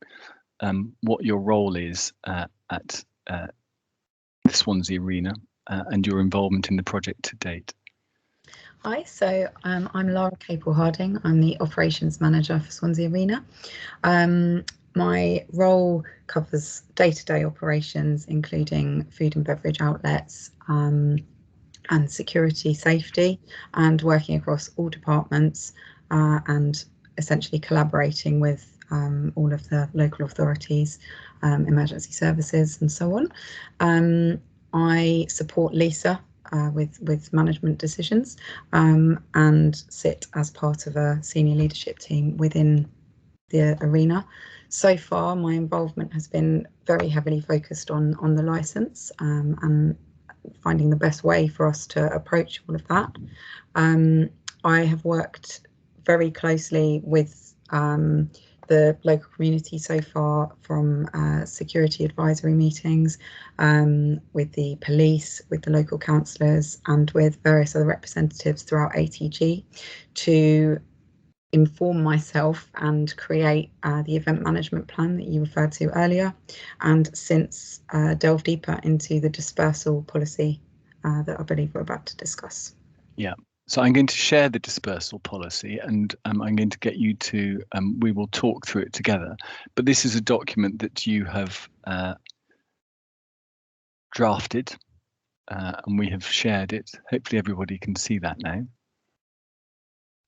what your role is at the Swansea Arena, and your involvement in the project to date? Hi, so I'm Lara Capel-Harding. I'm the operations manager for Swansea Arena. My role covers day-to-day operations, including food and beverage outlets and security safety, and working across all departments and essentially collaborating with all of the local authorities, emergency services and so on. I support Lisa with management decisions and sit as part of a senior leadership team within the arena. So far, my involvement has been very heavily focused on the licence and finding the best way for us to approach all of that. I have worked very closely with the local community so far, from security advisory meetings with the police, with the local councillors and with various other representatives throughout ATG to inform myself and create the event management plan that you referred to earlier, and since delve deeper into the dispersal policy that I believe we're about to discuss. Yeah. So I'm going to share the dispersal policy, and I'm going to get you to, we will talk through it together. But this is a document that you have drafted, and we have shared it. Hopefully everybody can see that now.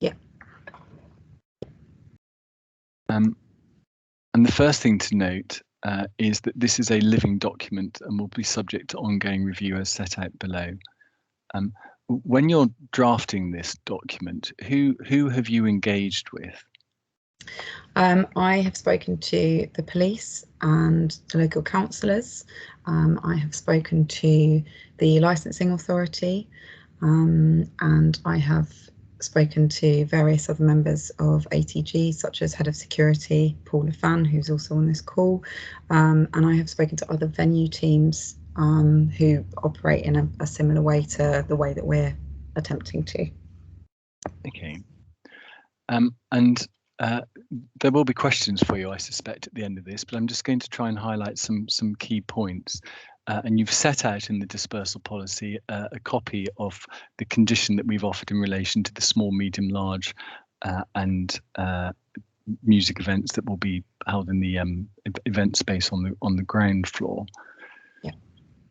Yeah. And the first thing to note is that this is a living document and will be subject to ongoing review as set out below. When you're drafting this document, who have you engaged with? I have spoken to the police and the local councillors. I have spoken to the licensing authority, and I have spoken to various other members of ATG, such as Head of Security, Paul Lefan, who's also on this call, and I have spoken to other venue teams who operate in a similar way to the way that we're attempting to. Okay. And there will be questions for you, I suspect, at the end of this, but I'm just going to try and highlight some key points. And you've set out in the dispersal policy a copy of the condition that we've offered in relation to the small, medium, large and music events that will be held in the event space on the ground floor. Yeah.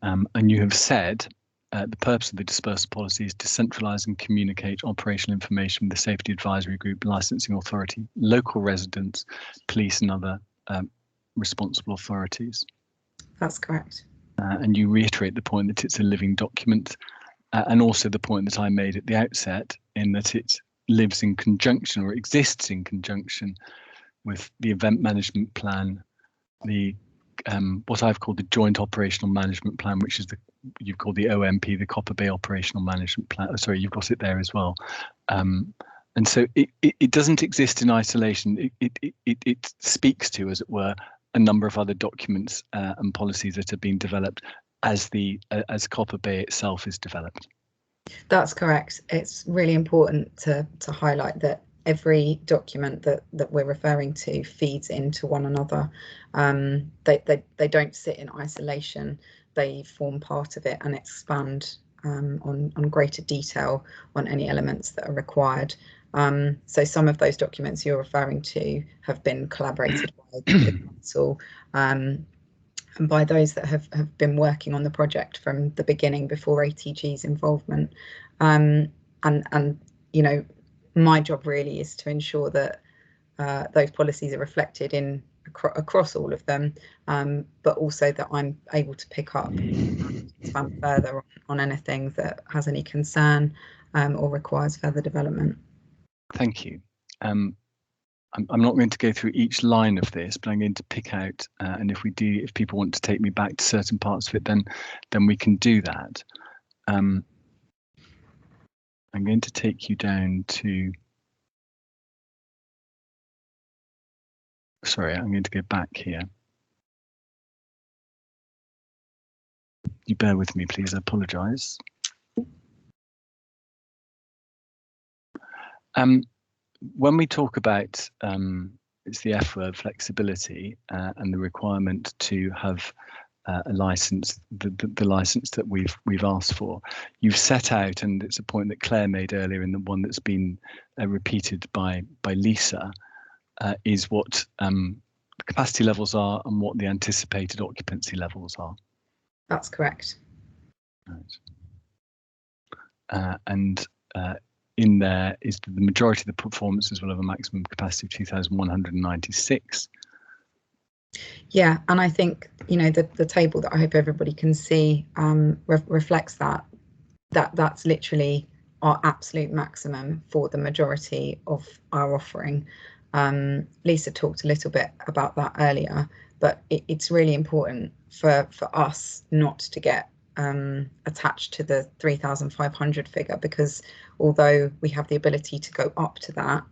And you have said the purpose of the dispersal policy is to centralise and communicate operational information with the Safety Advisory Group, Licensing Authority, local residents, police and other responsible authorities. That's correct. And you reiterate the point that it's a living document, and also the point that I made at the outset, in that it lives in conjunction, or exists in conjunction, with the event management plan, the what I've called the joint operational management plan, which is you've called the OMP, the Copper Bay operational management plan. Oh, sorry, you've got it there as well. And so it doesn't exist in isolation. It speaks to, as it were, a number of other documents and policies that have been developed as Copper Bay itself is developed. That's correct. It's really important to highlight that every document that we're referring to feeds into one another. They don't sit in isolation. They form part of it and expand on greater detail on any elements that are required. So some of those documents you're referring to have been collaborated by the council and by those that have been working on the project from the beginning before ATG's involvement. And you know, my job really is to ensure that those policies are reflected in across all of them, but also that I'm able to pick up and expand further on anything that has any concern or requires further development. Thank you. I'm not going to go through each line of this, but I'm going to pick out, and if people want to take me back to certain parts of it, then we can do that. I'm going to take you down to. Sorry, I'm going to go back here. You bear with me, please. I apologise. When we talk about it's the F word, flexibility, and the requirement to have a license, the license that we've asked for, you've set out, and it's a point that Claire made earlier, and the one that's been repeated by Lisa, is what the capacity levels are and what the anticipated occupancy levels are. That's correct. Right. In there is the majority of the performances will have a maximum capacity of 2,196. Yeah, and I think, you know, the table that I hope everybody can see reflects that. That's literally our absolute maximum for the majority of our offering. Lisa talked a little bit about that earlier, but it's really important for us not to get attached to the 3,500 figure, because although we have the ability to go up to that,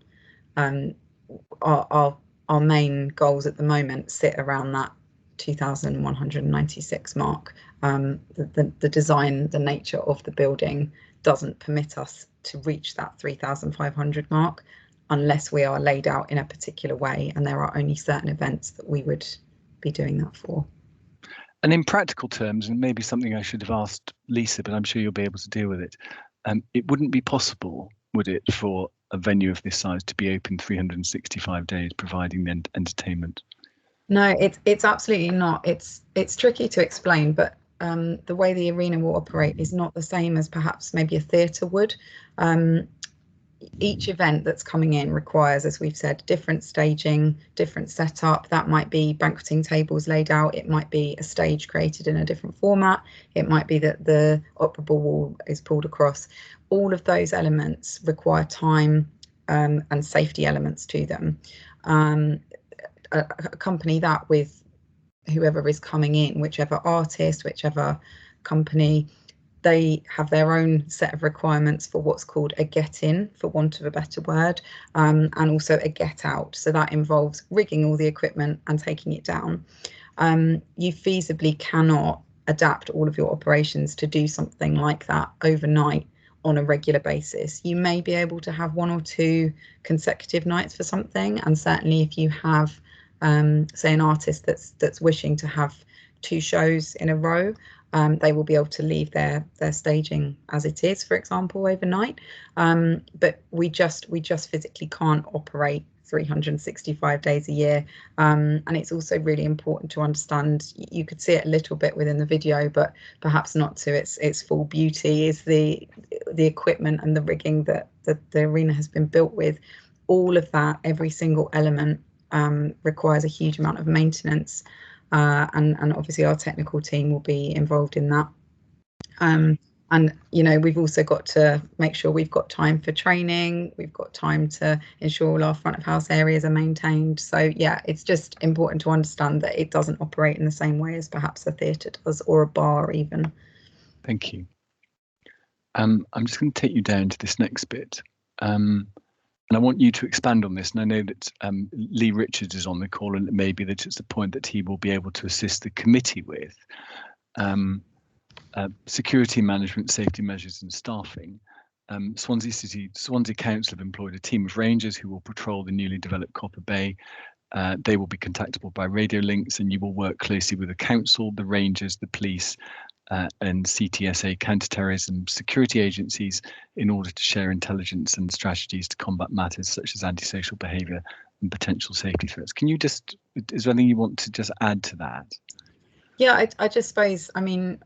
our main goals at the moment sit around that 2,196 mark. The design, the nature of the building doesn't permit us to reach that 3,500 mark unless we are laid out in a particular way, and there are only certain events that we would be doing that for. And in practical terms, and maybe something I should have asked Lisa, but I'm sure you'll be able to deal with it. It wouldn't be possible, would it, for a venue of this size to be open 365 days, providing the entertainment? No, it's absolutely not. It's tricky to explain, but the way the arena will operate is not the same as perhaps maybe a theatre would. Each event that's coming in requires, as we've said, different staging, different setup. That might be banqueting tables laid out. It might be a stage created in a different format. It might be that the operable wall is pulled across. All of those elements require time and safety elements to them. Accompany that with whoever is coming in, whichever artist, whichever company. They have their own set of requirements for what's called a get-in, for want of a better word, and also a get-out. So that involves rigging all the equipment and taking it down. You feasibly cannot adapt all of your operations to do something like that overnight on a regular basis. You may be able to have 1 or 2 consecutive nights for something, and certainly if you have, say, an artist that's wishing to have 2 shows in a row, they will be able to leave their staging as it is, for example, overnight. But we just physically can't operate 365 days a year. And it's also really important to understand, you could see it a little bit within the video, but perhaps not to its full beauty, is the equipment and the rigging that the arena has been built with. All of that, every single element, requires a huge amount of maintenance. And obviously our technical team will be involved in that. And, you know, we've also got to make sure we've got time for training. We've got time to ensure all our front of house areas are maintained. So, yeah, it's just important to understand that it doesn't operate in the same way as perhaps a theatre does, or a bar even. Thank you. I'm just going to take you down to this next bit. And I want you to expand on this. And I know that Lee Richards is on the call, and it may be that it's a point that he will be able to assist the committee with. Security management, safety measures and staffing. Swansea Council have employed a team of rangers who will patrol the newly developed Copper Bay. They will be contactable by radio links, and you will work closely with the council, the rangers, the police and CTSA counterterrorism security agencies in order to share intelligence and strategies to combat matters such as antisocial behaviour and potential safety threats. Can you just, is there anything you want to just add to that? Yeah, I just suppose, I mean,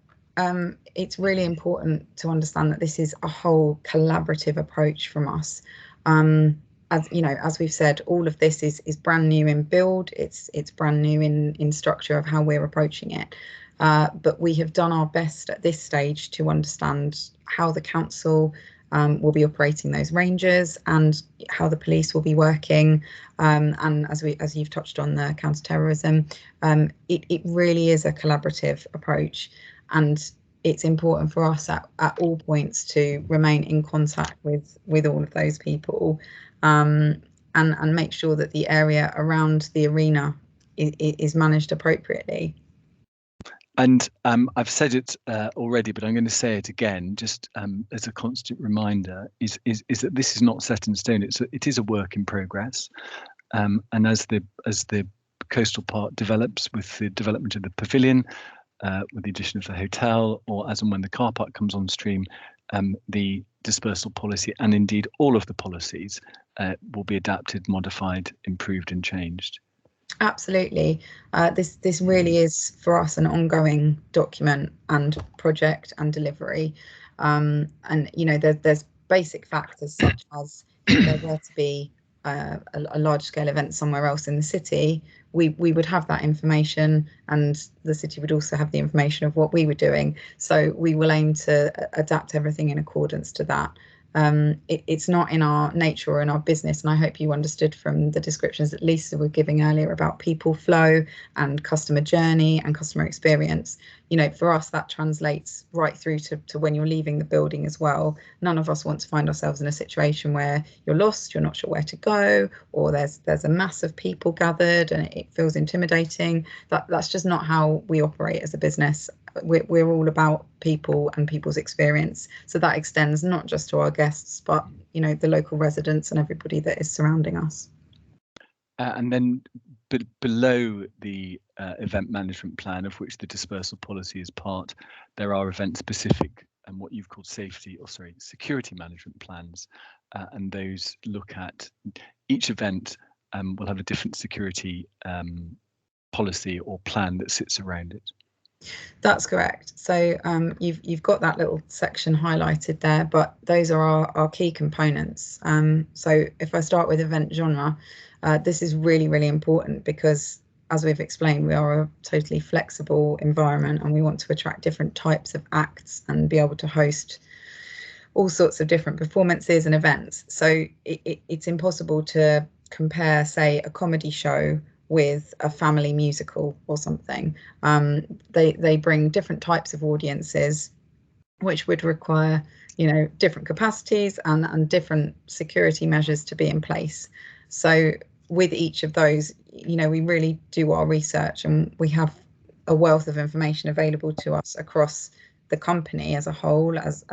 it's really important to understand that this is a whole collaborative approach from us. As you know, as we've said, all of this is brand new in build. It's brand new in structure of how we're approaching it. But we have done our best at this stage to understand how the council will be operating those ranges and how the police will be working. And as you've touched on, the counter-terrorism, it really is a collaborative approach, and it's important for us at all points to remain in contact with all of those people, and make sure that the area around the arena is managed appropriately. And I've said it already, but I'm going to say it again, just as a constant reminder, is that this is not set in stone. It is a work in progress, and as the coastal part develops with the development of the pavilion, with the addition of the hotel, or as and when the car park comes on stream, the dispersal policy and indeed all of the policies will be adapted, modified, improved, and changed. Absolutely. This really is for us an ongoing document and project and delivery. And you know, there's basic factors such as if there were to be a large scale event somewhere else in the city, we would have that information, and the city would also have the information of what we were doing. So we will aim to adapt everything in accordance to that. It's not in our nature or in our business, and I hope you understood from the descriptions that Lisa was giving earlier about people flow and customer journey and customer experience. You know, for us that translates right through to when you're leaving the building as well. None of us want to find ourselves in a situation where you're lost, you're not sure where to go, or there's a mass of people gathered and it feels intimidating. That's just not how we operate as a business. We're all about people and people's experience, so that extends not just to our guests, but you know, the local residents and everybody that is surrounding us. And then below the event management plan, of which the dispersal policy is part, there are event specific and what you've called security management plans, and those look at each event will have a different security policy or plan that sits around it. That's correct. So you've got that little section highlighted there, but those are our key components. So if I start with event genre, this is really, really important because, as we've explained, we are a totally flexible environment and we want to attract different types of acts and be able to host all sorts of different performances and events. So it's impossible to compare, say, a comedy show with a family musical or something. They bring different types of audiences, which would require, you know, different capacities and different security measures to be in place. So with each of those, you know, we really do our research, and we have a wealth of information available to us across the company as a whole. As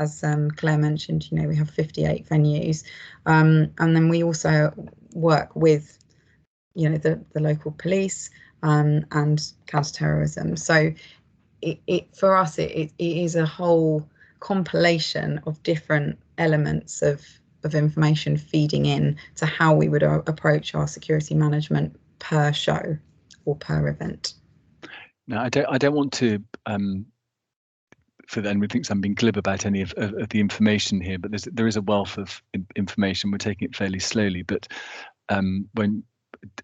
Claire mentioned, you know, we have 58 venues, and then we also work with, you know, the local police and counter-terrorism. So it for us it is a whole compilation of different elements of information feeding in to how we would approach our security management per show or per event. Now, I don't want to for then we think I'm being glib about any of the information here, but there is a wealth of information. We're taking it fairly slowly, but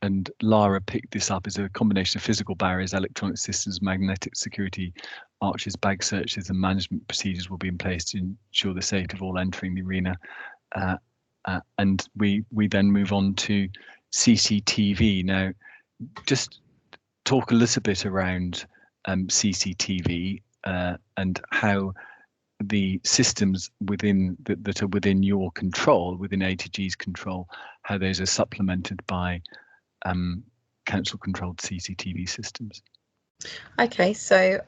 and Lara picked this up as a combination of physical barriers, electronic systems, magnetic security arches, bag searches, and management procedures will be in place to ensure the safety of all entering the arena. And we then move on to CCTV. Now, just talk a little bit around CCTV and how the systems within that are within your control, within ATG's control, how those are supplemented by council-controlled CCTV systems. Okay, so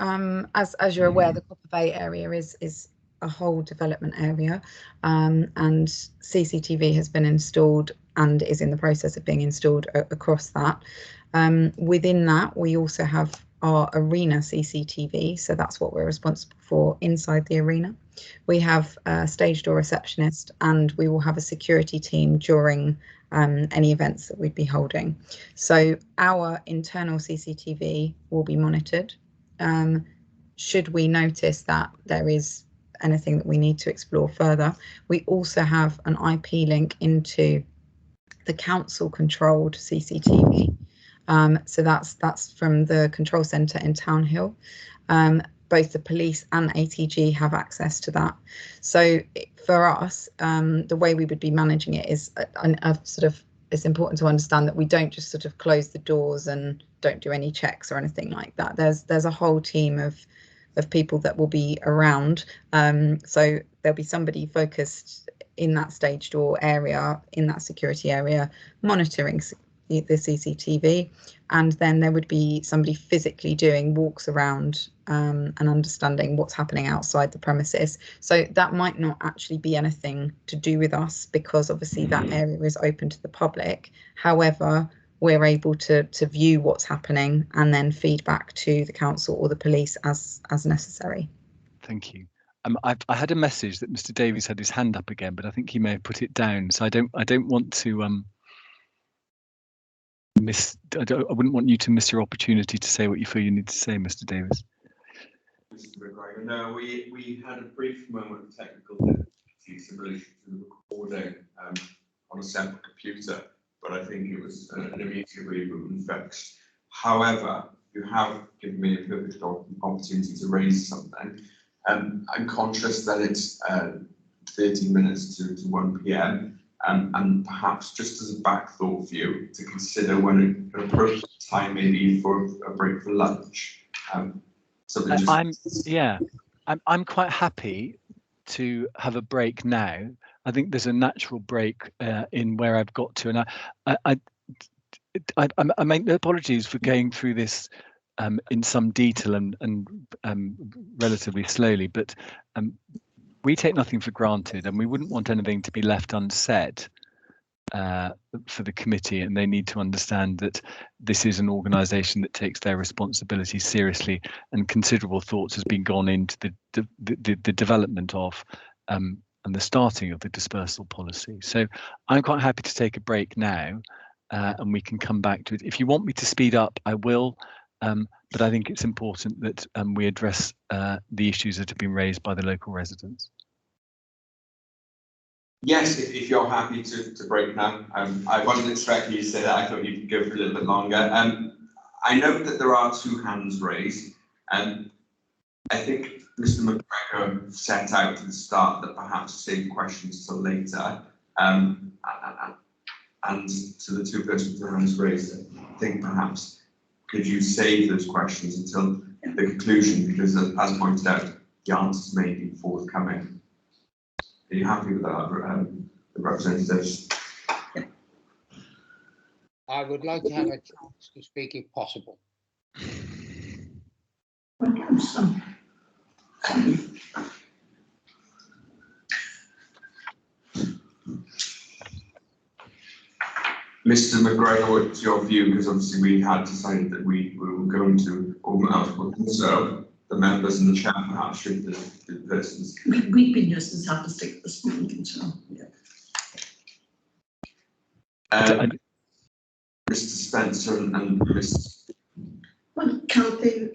as you're aware, the Copper Bay area is a whole development area, and CCTV has been installed and is in the process of being installed across that. Within that, we also have our arena CCTV, so that's what we're responsible for inside the arena. We have a stage door receptionist, and we will have a security team during any events that we'd be holding. So our internal CCTV will be monitored. Should we notice that there is anything that we need to explore further, we also have an IP link into the council controlled CCTV. So that's from the control centre in Town Hill. Both the police and ATG have access to that. So for us, the way we would be managing it is it's important to understand that we don't just sort of close the doors and don't do any checks or anything like that. There's a whole team of people that will be around. So there'll be somebody focused in that stage door area, in that security area, monitoring the CCTV, and then there would be somebody physically doing walks around and understanding what's happening outside the premises. So that might not actually be anything to do with us, because obviously that area is open to the public. However, we're able to view what's happening and then feed back to the council or the police as necessary. Thank you. I had a message that Mr. Davies had his hand up again, but I think he may have put it down. So I don't want to I wouldn't want you to miss your opportunity to say what you feel you need to say, Mr. Davies. Mr. McGregor, no, we had a brief moment of technical difficulties in relation to the recording on a separate computer, but I think it was an immediately fixed. However, you have given me a perfect opportunity to raise something. I'm conscious that it's 13 minutes to 1 p.m. And perhaps just as a back thought for you to consider when an appropriate time may be for a break for lunch. I'm quite happy to have a break now. I think there's a natural break in where I've got to, and I make no apologies for going through this in some detail and relatively slowly, but we take nothing for granted, and we wouldn't want anything to be left unsaid for the committee, and they need to understand that this is an organisation that takes their responsibility seriously, and considerable thoughts has been gone into the development of and the starting of the dispersal policy. So I'm quite happy to take a break now, and we can come back to it. If you want me to speed up, I will, but I think it's important that we address the issues that have been raised by the local residents. Yes, if you're happy to break now. I wasn't expecting you to say that. I thought you could go for a little bit longer. I note that there are 2 hands raised. I think Mr. McGregor set out at the start that perhaps save questions till later. And to the 2 persons with their hands raised, I think perhaps could you save those questions until the conclusion, because as pointed out, the answers may be forthcoming. Are you happy with that, the representatives? I would like to have a chance to speak if possible. Mr. McGregor, what's your view? Because obviously we had decided that we were going to open out, so the members and the chair perhaps should the persons. We've been nuisance have to stick to the speaking, so yeah. Mr. Spencer and Ms. Well, can they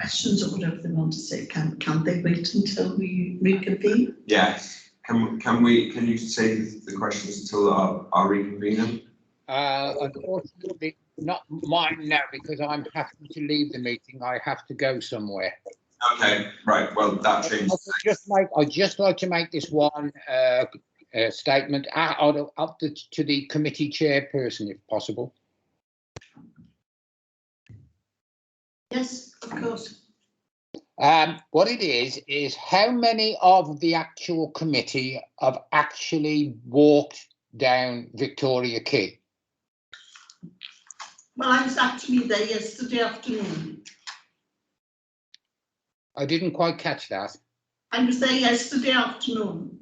questions or whatever they want to say, can they wait until we reconvene? Yes. Can you say the questions until our reconvening? Unfortunately, not mine now, because I'm having to leave the meeting. I have to go somewhere. Okay, right. Well, that changes. I'd just like to make this one statement up to the committee chairperson, if possible. Yes, of course. What it is how many of the actual committee have actually walked down Victoria Quay? Well, I was actually there yesterday afternoon. I didn't quite catch that. I was there yesterday afternoon.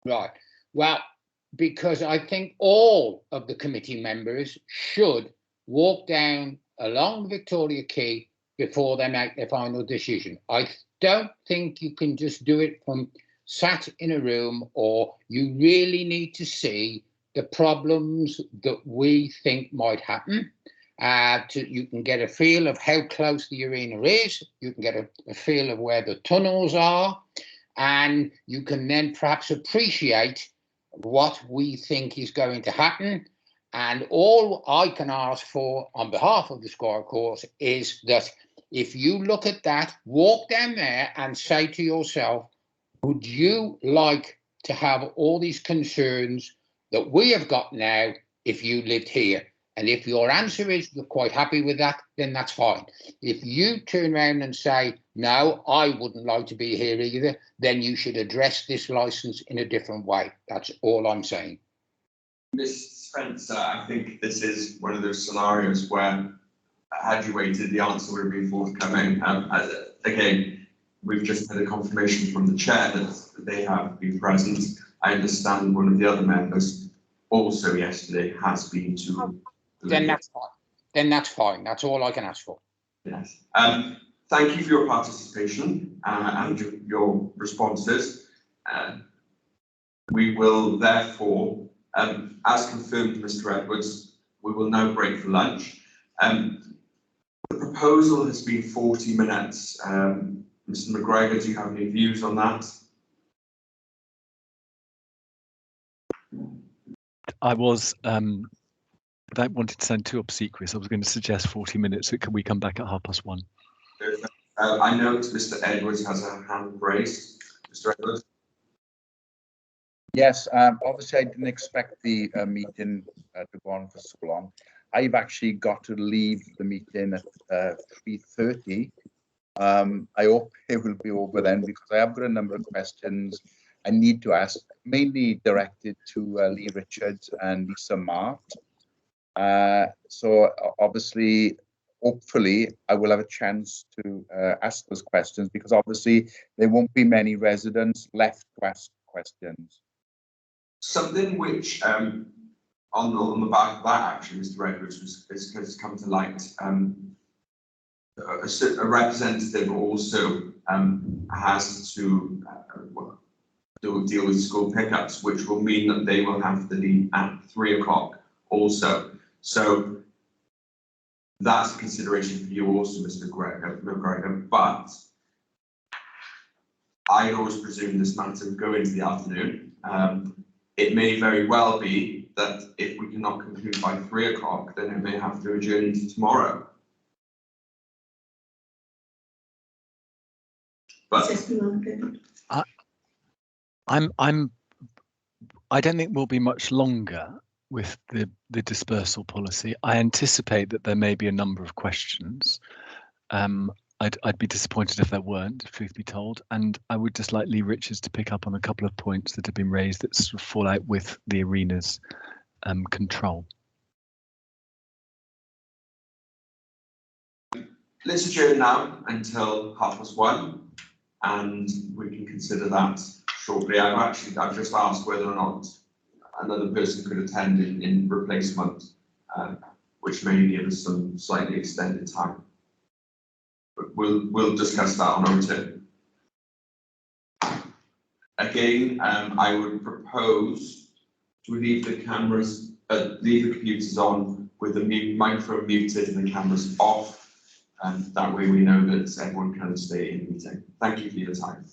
Right. Well, because I think all of the committee members should walk down along Victoria Quay before they make their final decision. I don't think you can just do it from sat in a room, or you really need to see the problems that we think might happen. You can get a feel of how close the arena is, you can get a feel of where the tunnels are, and you can then perhaps appreciate what we think is going to happen. And all I can ask for on behalf of the squire course is that if you look at that, walk down there and say to yourself, would you like to have all these concerns that we have got now if you lived here? And if your answer is you're quite happy with that, then that's fine. If you turn around and say, no, I wouldn't like to be here either, then you should address this licence in a different way. That's all I'm saying. Ms. Spencer, I think this is one of those scenarios where, had you waited, the answer would have been forthcoming. Again, we've just had a confirmation from the chair that they have been present. I understand one of the other members also yesterday has been to. Then that's fine. Then that's fine. That's all I can ask for. Yes. Thank you for your participation and your responses. We will therefore, as confirmed, Mr. Edwards, we will now break for lunch. The proposal has been 40 minutes. Mr. McGregor, do you have any views on that? I was, I wanted to sound too obsequious. I was going to suggest 40 minutes. So can we come back at 1:30? I note Mr. Edwards has a hand raised. Mr. Edwards? Yes, obviously I didn't expect the meeting to go on for so long. I've actually got to leave the meeting at 3:30. I hope it will be over then, because I have got a number of questions I need to ask, mainly directed to Lee Richards and Lisa Mart. So obviously, hopefully, I will have a chance to ask those questions, because obviously there won't be many residents left to ask questions. Something which, on the back of that, actually, Mr. Edwards, has come to light. A representative also has to deal with school pickups, which will mean that they will have to leave at 3 o'clock also. So that's a consideration for you also, Mr. McGregor. But I always presume this matter would go into the afternoon. It may very well be that if we cannot conclude by 3 o'clock, then it may have to adjourn into tomorrow. But I don't think we'll be much longer with the dispersal policy. I anticipate that there may be a number of questions. I'd be disappointed if there weren't, if truth be told. And I would just like Lee Richards to pick up on a couple of points that have been raised that sort of fall out with the arena's control. Let's adjourn now until 1:30, and we can consider that shortly. I've just asked whether or not another person could attend in replacement, which may give us some slightly extended time. But we'll discuss that on our return. Again, I would propose to leave the cameras, leave the computers on with the microphone muted and the cameras off, and that way we know that everyone can stay in the meeting. Thank you for your time.